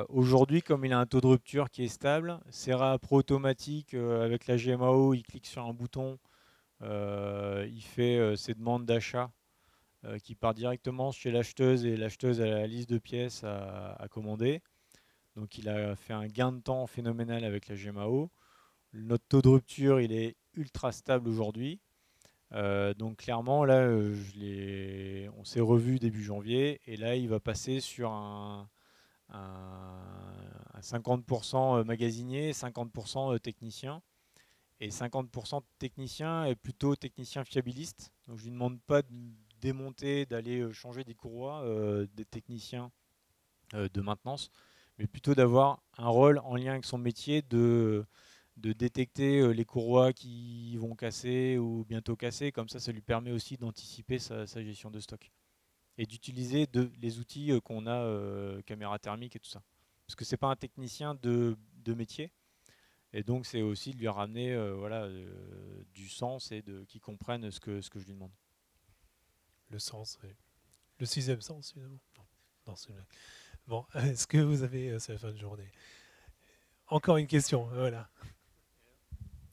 Aujourd'hui, comme il a un taux de rupture qui est stable, c'est réappro automatique avec la GMAO, il clique sur un bouton, il fait ses demandes d'achat qui part directement chez l'acheteuse et l'acheteuse a la liste de pièces à commander. Donc il a fait un gain de temps phénoménal avec la GMAO. Notre taux de rupture, il est ultra stable aujourd'hui. Donc clairement, là, on s'est revu début janvier et là, il va passer sur un 50% magasinier, 50% technicien. Et 50% technicien est plutôt technicien fiabiliste. Donc je ne lui demande pas de démonter, d'aller changer des courroies des techniciens de maintenance, mais plutôt d'avoir un rôle en lien avec son métier de détecter les courroies qui vont casser ou bientôt casser. Comme ça lui permet aussi d'anticiper sa gestion de stock et d'utiliser les outils qu'on a, caméra thermique et tout ça. Parce que c'est pas un technicien de métier, et donc c'est aussi de lui ramener du sens et qu'il comprenne ce que je lui demande. Le sens, oui. Le sixième sens, finalement. Non, bon, est-ce que vous avez, c'est la fin de journée. Encore une question, voilà.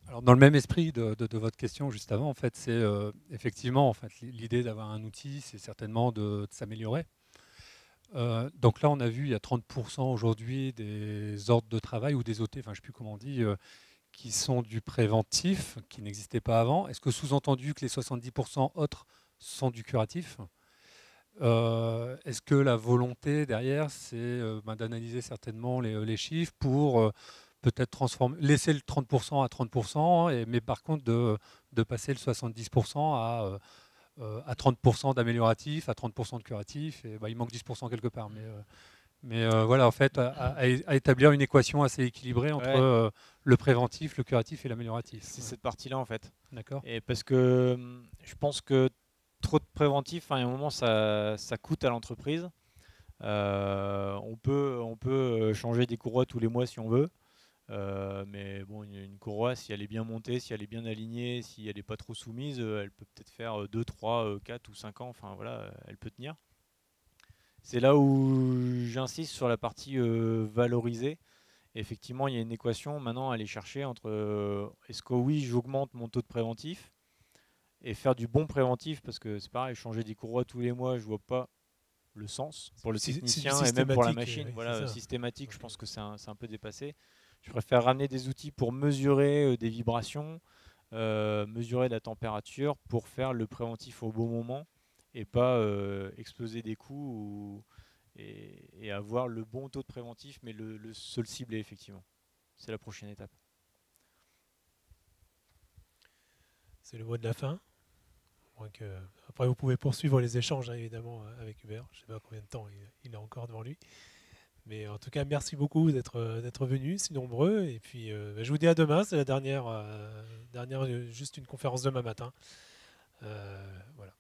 Alors, dans le même esprit de votre question juste avant, en fait, c'est effectivement, en fait, l'idée d'avoir un outil, c'est certainement de s'améliorer. Donc là, on a vu, il y a 30% aujourd'hui des ordres de travail ou des OT, enfin, je ne sais plus comment on dit, qui sont du préventif, qui n'existait pas avant. Est-ce que sous-entendu que les 70% autres sont du curatif? Est-ce que la volonté derrière, c'est d'analyser certainement les chiffres pour peut-être laisser le 30% à 30%, mais par contre de passer le 70% à 30% d'amélioratif, à 30% de curatif, et il manque 10% quelque part. Mais voilà, en fait, à établir une équation assez équilibrée entre le préventif, le curatif et l'amélioratif. C'est cette partie-là, en fait. D'accord. Et parce que je pense que trop de préventif, à un moment, ça coûte à l'entreprise. On peut changer des courroies tous les mois si on veut. Mais bon, une courroie, si elle est bien montée, si elle est bien alignée, si elle n'est pas trop soumise, elle peut peut-être faire 2, 3, 4 ou 5 ans. Enfin voilà, elle peut tenir. C'est là où j'insiste sur la partie valorisée. Effectivement, il y a une équation maintenant à aller chercher entre est-ce que oui, j'augmente mon taux de préventif et faire du bon préventif, parce que c'est pareil, changer des courroies tous les mois, je vois pas le sens pour le technicien et même pour la machine. Voilà, systématique, je pense que c'est un peu dépassé. Je préfère ramener des outils pour mesurer des vibrations, mesurer la température pour faire le préventif au bon moment et pas exploser des coûts et avoir le bon taux de préventif, mais le seul ciblé, effectivement. C'est la prochaine étape. C'est le mot de la fin. Donc, après, vous pouvez poursuivre les échanges, hein, évidemment, avec Hubert. Je ne sais pas combien de temps il a encore devant lui. Mais en tout cas, merci beaucoup d'être venus, si nombreux. Et puis, je vous dis à demain. C'est la dernière, juste une conférence demain matin. Voilà.